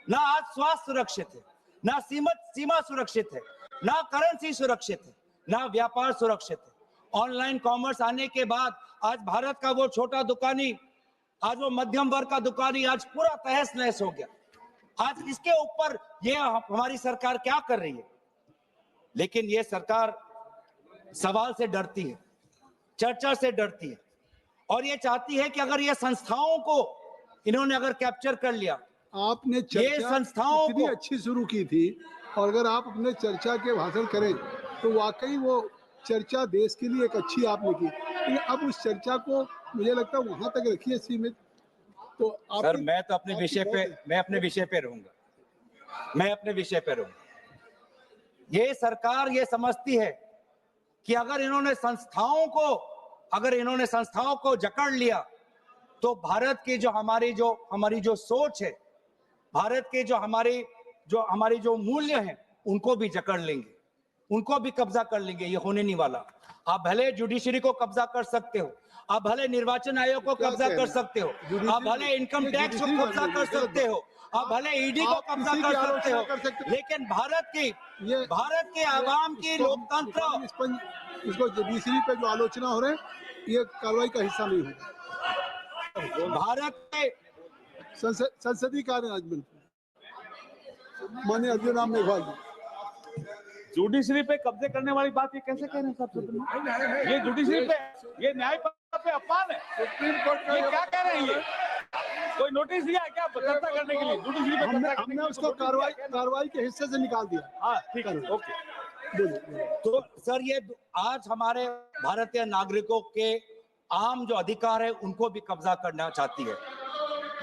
ना आज स्वास्थ्य सुरक्षित है, ना सीमा सुरक्षित है, ना करेंसी सुरक्षित है, ना व्यापार सुरक्षित है। ऑनलाइन कॉमर्स आने के बाद आज भारत का वो छोटा दुकानी, आज वो मध्यम वर्ग का दुकानी आज पूरा तहस नहस हो गया। आज इसके ऊपर ये हमारी सरकार क्या कर रही है? लेकिन ये सरकार सवाल से डरती है, चर्चा से डरती है, और ये चाहती है कि अगर ये संस्थाओं को इन्होंने अगर कैप्चर कर लिया, आपने चर्चा संस्थाओं इतनी अच्छी शुरू की थी, और अगर आप अपने चर्चा के भाषण करें तो वाकई वो चर्चा देश के लिए एक अच्छी आपने की, लेकिन अब उस चर्चा को मुझे लगता है वहां तक रखिए सीमित। तो सर, मैं तो अपने विषय पे रहूंगा, मैं अपने विषय पे रहूंगा। ये सरकार ये समझती है कि अगर इन्होंने संस्थाओं को जकड़ लिया तो भारत की जो हमारी जो सोच है, भारत के जो हमारे जो मूल्य हैं, उनको भी जकड़ लेंगे, उनको भी कब्जा कर लेंगे। ये होने नहीं वाला। आप भले जुडिशरी को कब्जा कर सकते हो, आप भले निर्वाचन आयोग को कब्जा कर सकते हो, आप भले इनकम टैक्स को कब्जा कर सकते हो, आप भले ईडी को कब्जा कर सकते हो, लेकिन भारत के आवाम की लोकतंत्र, इसको जुडिशरी पे जो आलोचना हो रहे हैं, ये कार्रवाई का हिस्सा नहीं होगा। भारत के संसदीय कार्य राज्य माननीय अर्जुन राम मेघवाल जी, जुडिशरी पे कब्जे करने वाली बात ये कैसे कह रहे हैं साहब? ये जुडिशरी पे, ये न्यायपालिका पे अपमान है। सुप्रीम कोर्ट ये क्या कह रहे हैं? ये कोई नोटिस दिया है क्या चर्चा करने के लिए? जुडिशरी पे हमने उसको कार्रवाई के हिस्से से निकाल दिया। हाँ ठीक है, ओके। तो सर, ये आज हमारे भारतीय नागरिकों के आम जो अधिकार है उनको भी कब्जा करना चाहती है।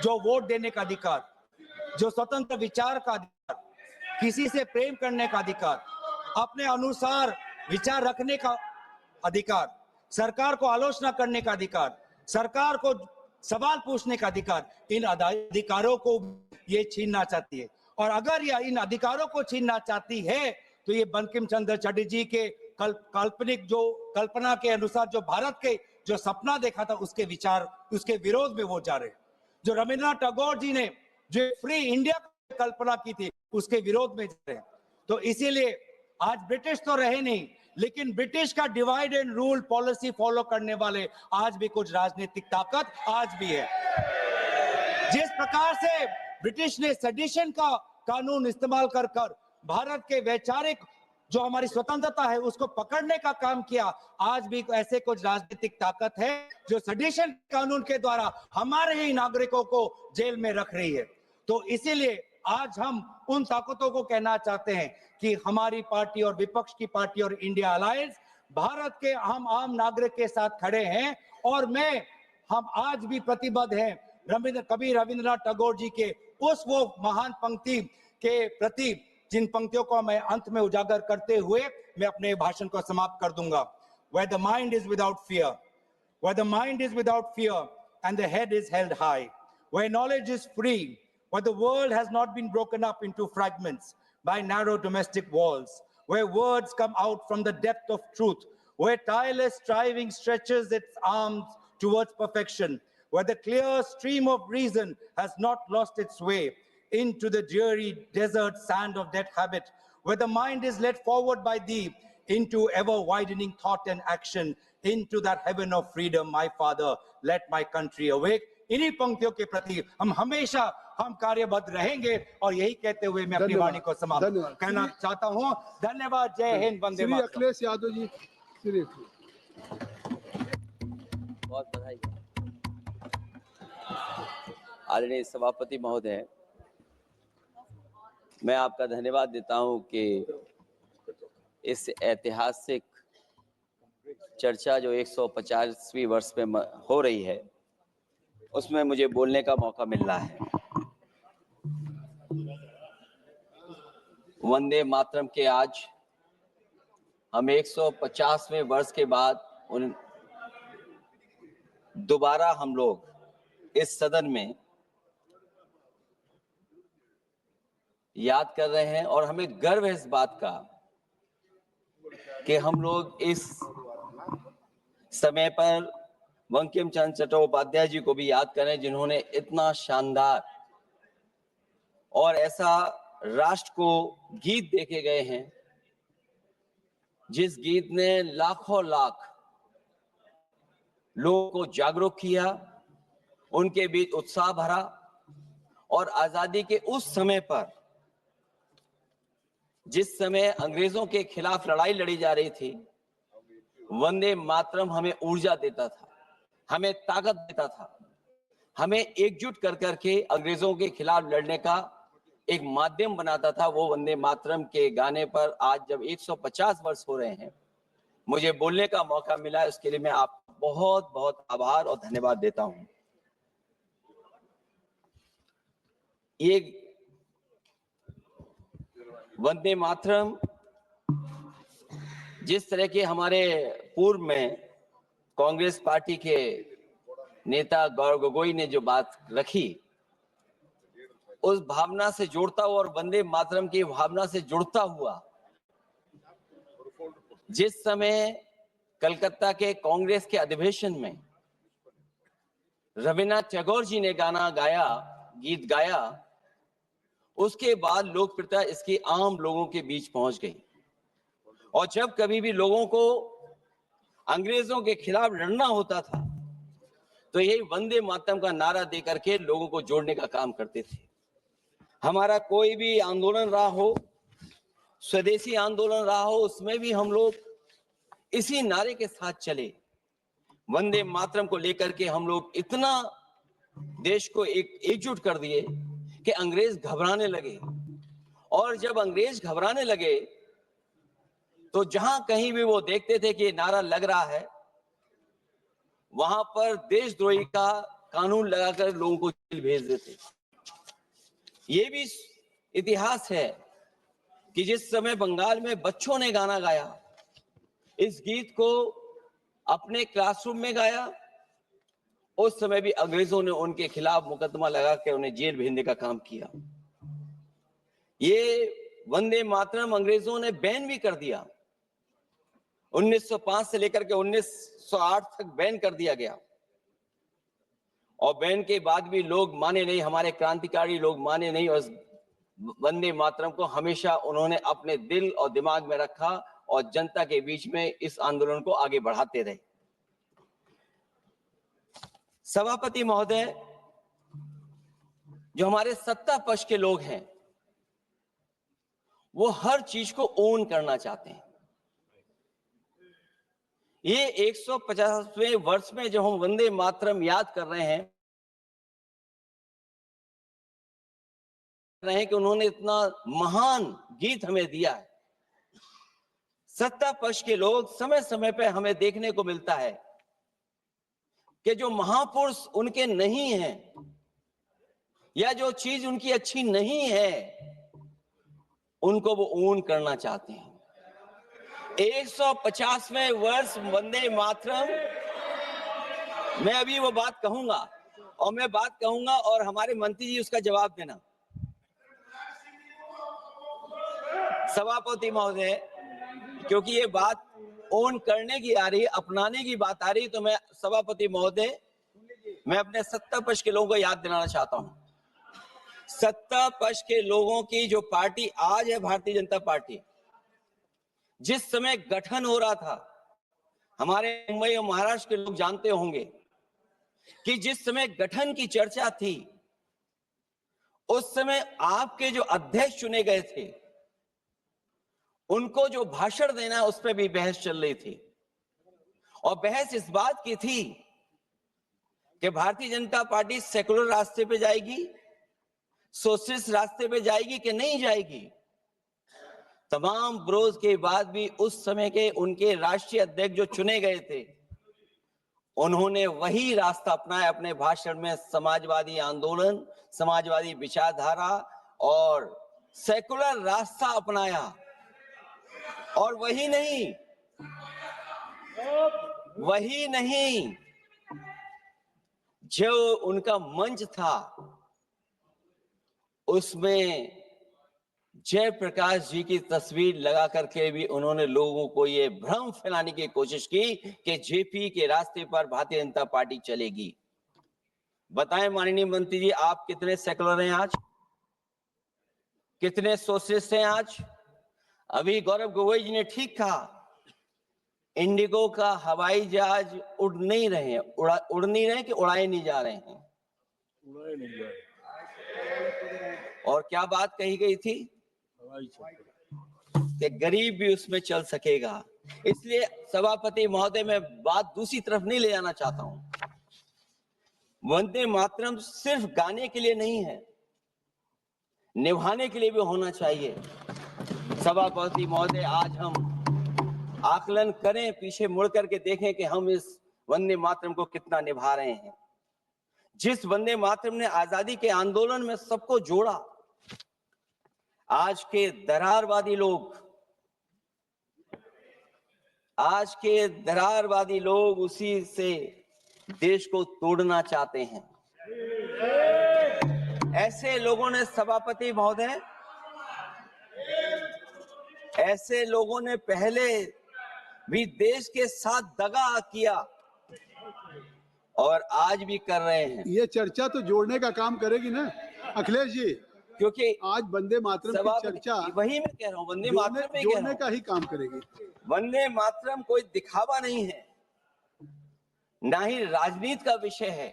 जो वोट देने का अधिकार, जो स्वतंत्र विचार का अधिकार, किसी से प्रेम करने का अधिकार, अपने अनुसार विचार रखने का अधिकार, सरकार को आलोचना करने का अधिकार, सरकार को सवाल पूछने का अधिकार, इन अधिकारों को ये छीनना चाहती है। और अगर यह इन अधिकारों को छीनना चाहती है तो ये बंकिम चंद्र चटर्जी के काल्पनिक जो कल्पना के अनुसार जो भारत के जो सपना देखा था उसके विरोध में वो जा रहे हैं। जो रविन्द्रनाथ टैगोर जी ने जो फ्री इंडिया की कल्पना की थी उसके विरोध में जा रहे हैं। तो इसीलिए आज ब्रिटिश तो रहे नहीं, लेकिन ब्रिटिश का divide and rule policy follow करने वाले आज भी कुछ राजनीतिक ताकत आज भी है। जिस प्रकार से ब्रिटिश ने सेडिशन का कानून इस्तेमाल कर भारत के वैचारिक जो हमारी स्वतंत्रता है उसको पकड़ने का काम किया, आज भी ऐसे कुछ राजनीतिक ताकत है जो सेडिशन कानून के द्वारा हमारे ही नागरिकों को जेल में रख रही है। तो इसीलिए आज हम उन ताकतों को कहना चाहते हैं कि हमारी पार्टी और विपक्ष की पार्टी और इंडिया अलायंस भारत के हम आम नागरिक के साथ खड़े हैं। और हम आज भी प्रतिबद्ध हैं कवि रविन्द्रनाथ टैगोर जी के उस वो महान पंक्ति के प्रति, जिन पंक्तियों को मैं अंत में उजागर करते हुए मैं अपने भाषण को समाप्त कर दूंगा। Where the mind is without fear, where the mind is without fear and the head is held high, where knowledge is free, where the world has not been broken up into fragments by narrow domestic walls, where words come out from the depth of truth, where tireless striving stretches its arms towards perfection, where the clear stream of reason has not lost its way into the dreary desert sand of dead habit, where the mind is led forward by thee into ever-widening thought and action, into that heaven of freedom, my Father, let my country awake. इन्हीं पंक्तियों के प्रति हम कार्यबद्ध रहेंगे और यही कहते हुए मैं अपनी वाणी को समाप्त करना चाहता हूं। धन्यवाद। जय हिंद, वंदे मातरम। श्री अखिलेश यादव जी, श्री बहुत बधाई। आदरणीय सभापति महोदय, मैं आपका धन्यवाद देता हूं कि इस ऐतिहासिक चर्चा जो 150वीं वर्ष में हो रही है उसमें मुझे बोलने का मौका मिल रहा है। वंदे मातरम के आज हम 150वें वर्ष के बाद दोबारा हम लोग इस सदन में याद कर रहे हैं और हमें गर्व है इस बात का कि हम लोग इस समय पर बंकिम चंद्र चट्टोपाध्याय जी को भी याद करें जिन्होंने इतना शानदार और ऐसा राष्ट्र को गीत देके गए हैं जिस गीत ने लाखों लाख लोगों को जागरूक किया, उनके बीच उत्साह भरा और आजादी के उस समय पर जिस समय अंग्रेजों के खिलाफ लड़ाई लड़ी जा रही थी, वंदे मातरम हमें ऊर्जा देता था, हमें ताकत देता था, हमें एकजुट कर करके अंग्रेजों के खिलाफ लड़ने का एक माध्यम बनाता था। वो वंदे मातरम के गाने पर आज जब 150 वर्ष हो रहे हैं मुझे बोलने का मौका मिला, उसके लिए मैं आपको बहुत बहुत आभार और धन्यवाद देता हूं। ये वंदे मातरम जिस तरह के हमारे पूर्व में कांग्रेस पार्टी के नेता गौरव गोगोई ने जो बात रखी, उस भावना से जुड़ता हुआ और वंदे मातरम की भावना से जुड़ता हुआ, जिस समय कलकत्ता के कांग्रेस के अधिवेशन में रविन्द्रनाथ टैगोर जी ने गीत गाया, उसके बाद लोकप्रियता इसकी आम लोगों के बीच पहुंच गई। और जब कभी भी लोगों को अंग्रेजों के खिलाफ लड़ना होता था तो यही वंदे मातरम का नारा देकर के लोगों को जोड़ने का काम करते थे। हमारा कोई भी आंदोलन रहा हो, स्वदेशी आंदोलन रहा हो, उसमें भी हम लोग इसी नारे के साथ चले। वंदे मातरम को लेकर के हम लोग इतना देश को एकजुट कर दिए कि अंग्रेज घबराने लगे। और जब अंग्रेज घबराने लगे तो जहां कहीं भी वो देखते थे कि ये नारा लग रहा है, वहां पर देशद्रोही का कानून लगाकर लोगों को जेल भेज देते। ये भी इतिहास है कि जिस समय बंगाल में बच्चों ने गाना गाया, इस गीत को अपने क्लासरूम में गाया, उस समय भी अंग्रेजों ने उनके खिलाफ मुकदमा लगा के उन्हें जेल भेजने का काम किया। ये वंदे मातरम अंग्रेजों ने बैन भी कर दिया। 1905 से लेकर के 1908 तक बैन कर दिया गया। और बैन के बाद भी लोग माने नहीं, हमारे क्रांतिकारी लोग माने नहीं, और वंदे मातरम को हमेशा उन्होंने अपने दिल और दिमाग में रखा और जनता के बीच में इस आंदोलन को आगे बढ़ाते रहे। सभापति महोदय, जो हमारे सत्ता पक्ष के लोग हैं वो हर चीज को ओन करना चाहते हैं। ये 150वें वर्ष में जो हम वंदे मातरम याद कर रहे हैं कि उन्होंने इतना महान गीत हमें दिया है। सत्ता पक्ष के लोग समय समय पे हमें देखने को मिलता है कि जो महापुरुष उनके नहीं हैं या जो चीज उनकी अच्छी नहीं है, उनको वो ओन करना चाहते हैं। 150वें वर्ष वंदे मातरम, मैं अभी वो बात कहूंगा और मैं बात कहूंगा और हमारे मंत्री जी उसका जवाब देना। सभापति महोदय, क्योंकि ये बात ओन करने की आ रही है, अपनाने की बात आ रही है, तो मैं सभापति महोदय, मैं अपने सत्ता पक्ष के लोगों को याद दिलाना चाहता हूं। सत्ता पक्ष के लोगों की जो पार्टी आज है भारतीय जनता पार्टी, जिस समय गठन हो रहा था, हमारे मुंबई और महाराष्ट्र के लोग जानते होंगे कि जिस समय गठन की चर्चा थी, उस समय आपके जो अध्यक्ष चुने गए थे उनको जो भाषण देना उस पर भी बहस चल रही थी। और बहस इस बात की थी कि भारतीय जनता पार्टी सेकुलर रास्ते पे जाएगी, सोशलिस्ट रास्ते पे जाएगी कि नहीं जाएगी। तमाम विरोध के बाद भी उस समय के उनके राष्ट्रीय अध्यक्ष जो चुने गए थे, उन्होंने वही रास्ता अपनाया अपने भाषण में। समाजवादी आंदोलन, समाजवादी विचारधारा और सेकुलर रास्ता अपनाया। और वही नहीं, जो उनका मंच था उसमें जयप्रकाश जी की तस्वीर लगा करके भी उन्होंने लोगों को ये भ्रम फैलाने की कोशिश की कि जेपी के रास्ते पर भारतीय जनता पार्टी चलेगी। बताएं माननीय मंत्री जी, आप कितने सेकुलर हैं आज, कितने सोशलिस्ट हैं आज? अभी गौरव गोगोई जी ने ठीक कहा, इंडिगो का हवाई जहाज उड़ नहीं रहे हैं, उड़ नहीं रहे कि उड़ाए नहीं जा रहे हैं? उड़ाए नहीं जा रहे। और क्या बात कही गई थी कि गरीब भी उसमें चल सकेगा। इसलिए सभापति महोदय, मैं बात दूसरी तरफ नहीं ले जाना चाहता हूं। वंदे मातरम सिर्फ गाने के लिए नहीं है, निभाने के लिए भी होना चाहिए। सभापति महोदय, आज हम आकलन करें, पीछे मुड़ करके देखें कि हम इस वंदे मातरम को कितना निभा रहे हैं। जिस वंदे मातरम ने आजादी के आंदोलन में सबको जोड़ा, आज के दरारवादी लोग आज के दरारवादी लोग उसी से देश को तोड़ना चाहते हैं। ऐसे लोगों ने सभापति महोदय, ऐसे लोगों ने पहले भी देश के साथ दगा किया और आज भी कर रहे हैं। ये चर्चा तो जोड़ने का काम करेगी ना अखिलेश जी, क्योंकि आज वंदे मातरम की चर्चा वही मैं कह रहा हूँ, वंदे मातरम में कह रहा जोड़ने हूँ। का ही काम करेगी। वंदे मातरम कोई दिखावा नहीं है, ना ही राजनीति का विषय है।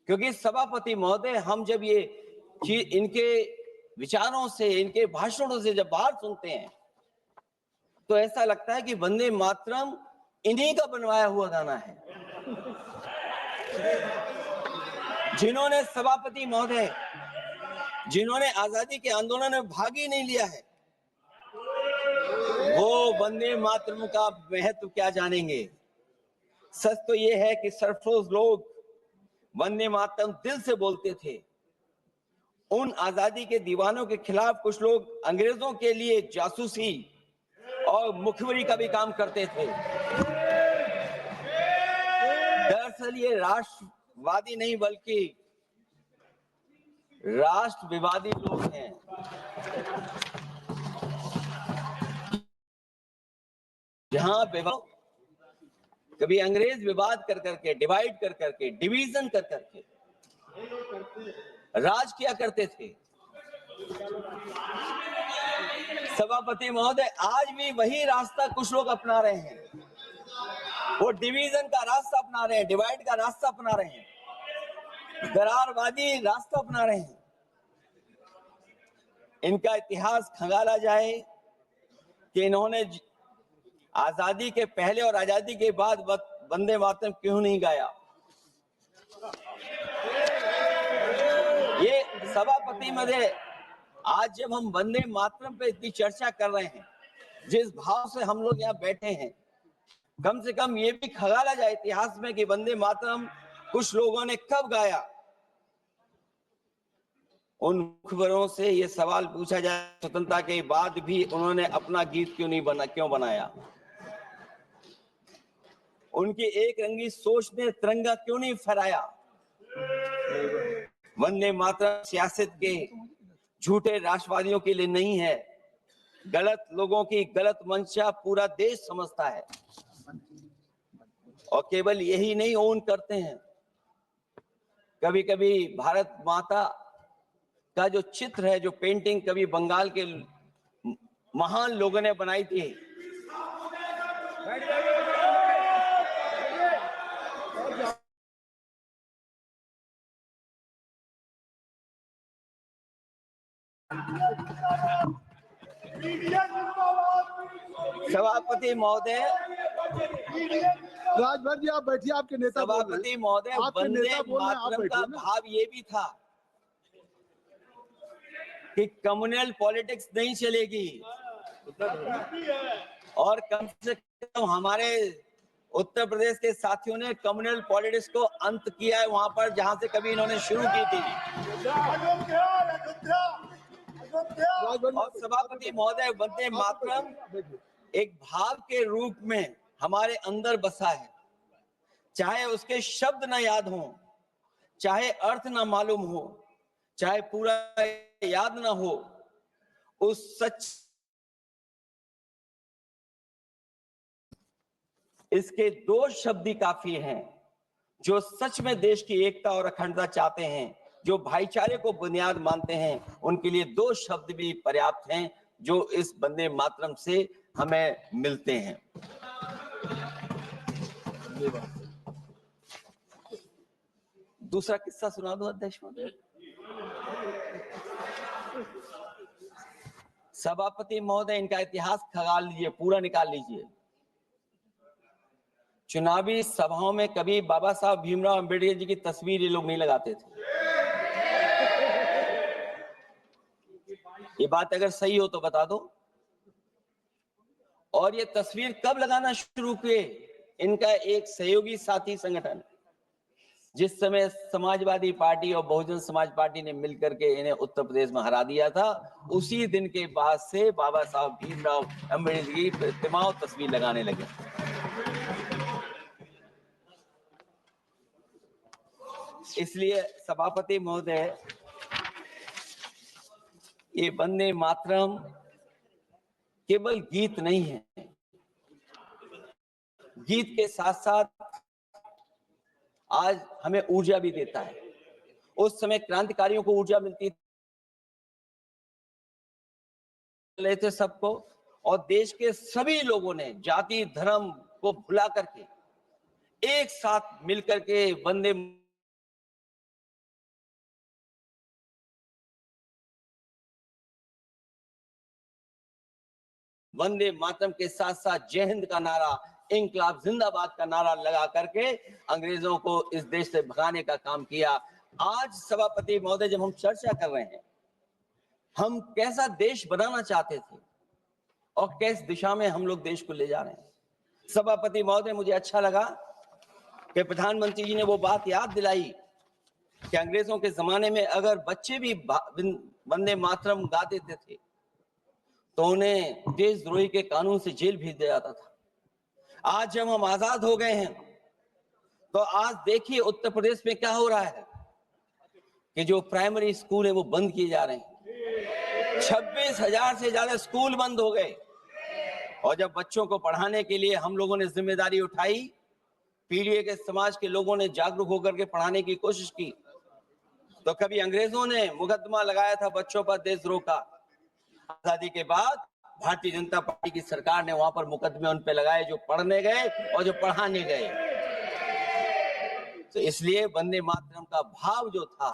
क्योंकि सभापति महोदय, हम जब ये चीज इनके विचारों से, इनके भाषणों से जब बाहर सुनते हैं तो ऐसा लगता है कि वंदे मातरम इन्हीं का बनवाया हुआ गाना है। जिन्होंने सभापति महोदय, जिन्होंने आजादी के आंदोलन में भाग ही नहीं लिया है, वो वंदे मातरम का महत्व क्या जानेंगे। सच तो ये है कि सरफरोश लोग वंदे मातरम दिल से बोलते थे। उन आजादी के दीवानों के खिलाफ कुछ लोग अंग्रेजों के लिए जासूसी और मुखबिरी का भी काम करते थे। दरअसल ये राष्ट्रवादी नहीं बल्कि राष्ट्र विवादी लोग हैं। जहां विवाद, कभी अंग्रेज विवाद कर करके, डिवाइड कर करके, डिवीजन कर करके राज किया करते थे। सभापति महोदय, आज भी वही रास्ता कुछ लोग अपना रहे हैं। वो डिवीजन का रास्ता अपना रहे हैं, डिवाइड का रास्ता अपना रहे हैं, दरारवादी रास्ता अपना रहे हैं। इनका इतिहास खंगाला जाए कि इन्होंने आजादी के पहले और आजादी के बाद वंदे मातरम क्यों नहीं गाया। ये सभापति महोदय, आज जब हम वंदे मातरम पे इतनी चर्चा कर रहे हैं, जिस भाव से हम लोग यहाँ बैठे हैं, कम से कम ये भी खंगाला जाए इतिहास में कि वंदे मातरम कुछ लोगों ने कब गाया। उन मुखबरों से ये सवाल पूछा जाए, स्वतंत्रता के बाद भी उन्होंने अपना गीत क्यों बनाया। उनकी एक रंगी सोच ने तिरंगा क्यों नहीं फहराया। वंदे मातरम सियासत के झूठे राष्ट्रवादियों के लिए नहीं है, गलत लोगों की गलत मंशा पूरा देश समझता है और केवल यही नहीं ओन करते हैं। कभी कभी भारत माता का जो चित्र है, जो पेंटिंग कभी बंगाल के महान लोगों ने बनाई थी, सभापति महोदय, राजभर जी आप बैठिए, आपके नेता बोल रहे हैं। सभापति महोदय, आपके वंदे नेता बोल रहे हैं, आप मातरम का बैठिए ना। भाव ये भी था कि कम्युनल पॉलिटिक्स नहीं चलेगी और कम से कम हमारे उत्तर प्रदेश के साथियों ने कम्युनल पॉलिटिक्स को अंत किया है वहां पर जहां से कभी इन्होंने शुरू की थी। और सभापति महोदय, वंदे मातरम एक भाव के रूप में हमारे अंदर बसा है। चाहे उसके शब्द न याद हो, चाहे अर्थ न मालूम हो, चाहे पूरा याद ना हो, उस सच, इसके दो शब्द ही काफी हैं। जो सच में देश की एकता और अखंडता चाहते हैं, जो भाईचारे को बुनियाद मानते हैं, उनके लिए दो शब्द भी पर्याप्त हैं जो इस वंदे मातरम से हमें मिलते हैं। दूसरा किस्सा सुना दो अध्यक्ष महोदय। सभापति महोदय, इनका इतिहास खंगाल लीजिए, पूरा निकाल लीजिए। चुनावी सभाओं में कभी बाबा साहब भीमराव अंबेडकर जी की तस्वीर ये लोग नहीं लगाते थे। ये बात अगर सही हो तो बता दो। और ये तस्वीर कब लगाना शुरू किए? इनका एक सहयोगी साथी संगठन जिस समय समाजवादी पार्टी और बहुजन समाज पार्टी ने मिलकर के इन्हें उत्तर प्रदेश में हरा दिया था, उसी दिन के बाद से बाबा साहब भीमराव अम्बेडकर की प्रतिमा और तस्वीर लगाने लगे। इसलिए सभापति महोदय, ये वंदे मातरम केवल गीत नहीं है, गीत के साथ साथ आज हमें ऊर्जा भी देता है। उस समय क्रांतिकारियों को ऊर्जा मिलती थे सबको, और देश के सभी लोगों ने जाति धर्म को भुला करके एक साथ मिलकर के वंदे मातरम के साथ साथ जय हिंद का नारा, इंकलाब जिंदाबाद का नारा लगा करके अंग्रेजों को इस देश से भगाने का काम किया। आज सभापति महोदय, जब हम चर्चा कर रहे हैं, हम कैसा देश बनाना चाहते थे और किस दिशा में हम लोग देश को ले जा रहे हैं। सभापति महोदय, मुझे अच्छा लगा कि प्रधानमंत्री जी ने वो बात याद दिलाई कि अंग्रेजों के जमाने में अगर बच्चे भी वंदे मातरम गा देते थे तो उन्हें देशद्रोही के कानून से जेल भेज दिया जाता था। आज जब हम आजाद हो गए हैं तो आज देखिए उत्तर प्रदेश में क्या हो रहा है कि जो प्राइमरी स्कूल है वो बंद किए जा रहे हैं। 26,000 से ज्यादा स्कूल बंद हो गए। और जब बच्चों को पढ़ाने के लिए हम लोगों ने जिम्मेदारी उठाई, पीढ़ी के समाज के लोगों ने जागरूक होकर के पढ़ाने की कोशिश की, तो कभी अंग्रेजों ने मुकदमा लगाया था बच्चों पर देशद्रोह का। आजादी के बाद भारतीय जनता पार्टी की सरकार ने वहां पर मुकदमे उन पे लगाए जो पढ़ने गए और जो पढ़ाने गए। तो इसलिए वंदे मातरम का भाव जो था,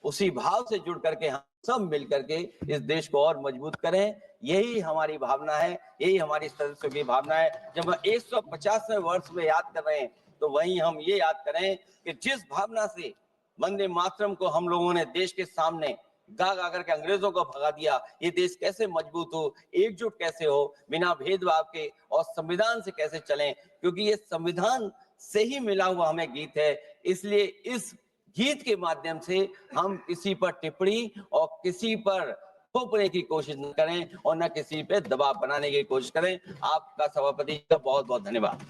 उसी भाव से जुड़ करके हम सब मिलकर के इस देश को और मजबूत करें। यही हमारी भावना है, यही हमारी सदस्यों की भावना है। जब हम 150वें वर्ष में याद कर रहे हैं तो वहीं हम ये याद करें कि जिस भावना से वंदे मातरम को हम लोगों ने देश के सामने गा गा करके अंग्रेजों को भगा दिया, ये देश कैसे मजबूत हो, एकजुट कैसे हो, बिना भेदभाव के, और संविधान से कैसे चलें, क्योंकि ये संविधान से ही मिला हुआ हमें गीत है। इसलिए इस गीत के माध्यम से हम किसी पर टिप्पणी और किसी पर थोपने की कोशिश न करें और न किसी पे दबाव बनाने की कोशिश करें। आपका सभापति का बहुत बहुत धन्यवाद।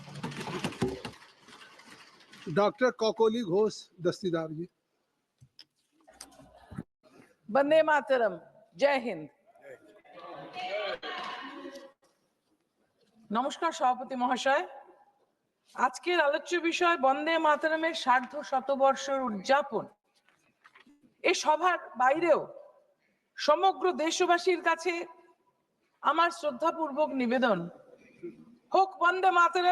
डॉक्टर कौकोली घोष दस्तीदार जी। वंदे मातरम, जय हिंद। নমস্কার সভাপতি মহাশয়, আজকের আলোচ্য বিষয় বন্দে মাতরমের সার্ধ শতবর্ষর উদযাপন। এই সভার বাইরেও সমগ্র দেশবাসীর কাছে আমার শ্রদ্ধাপূর্বক নিবেদন, হোক বন্দে মাতরম।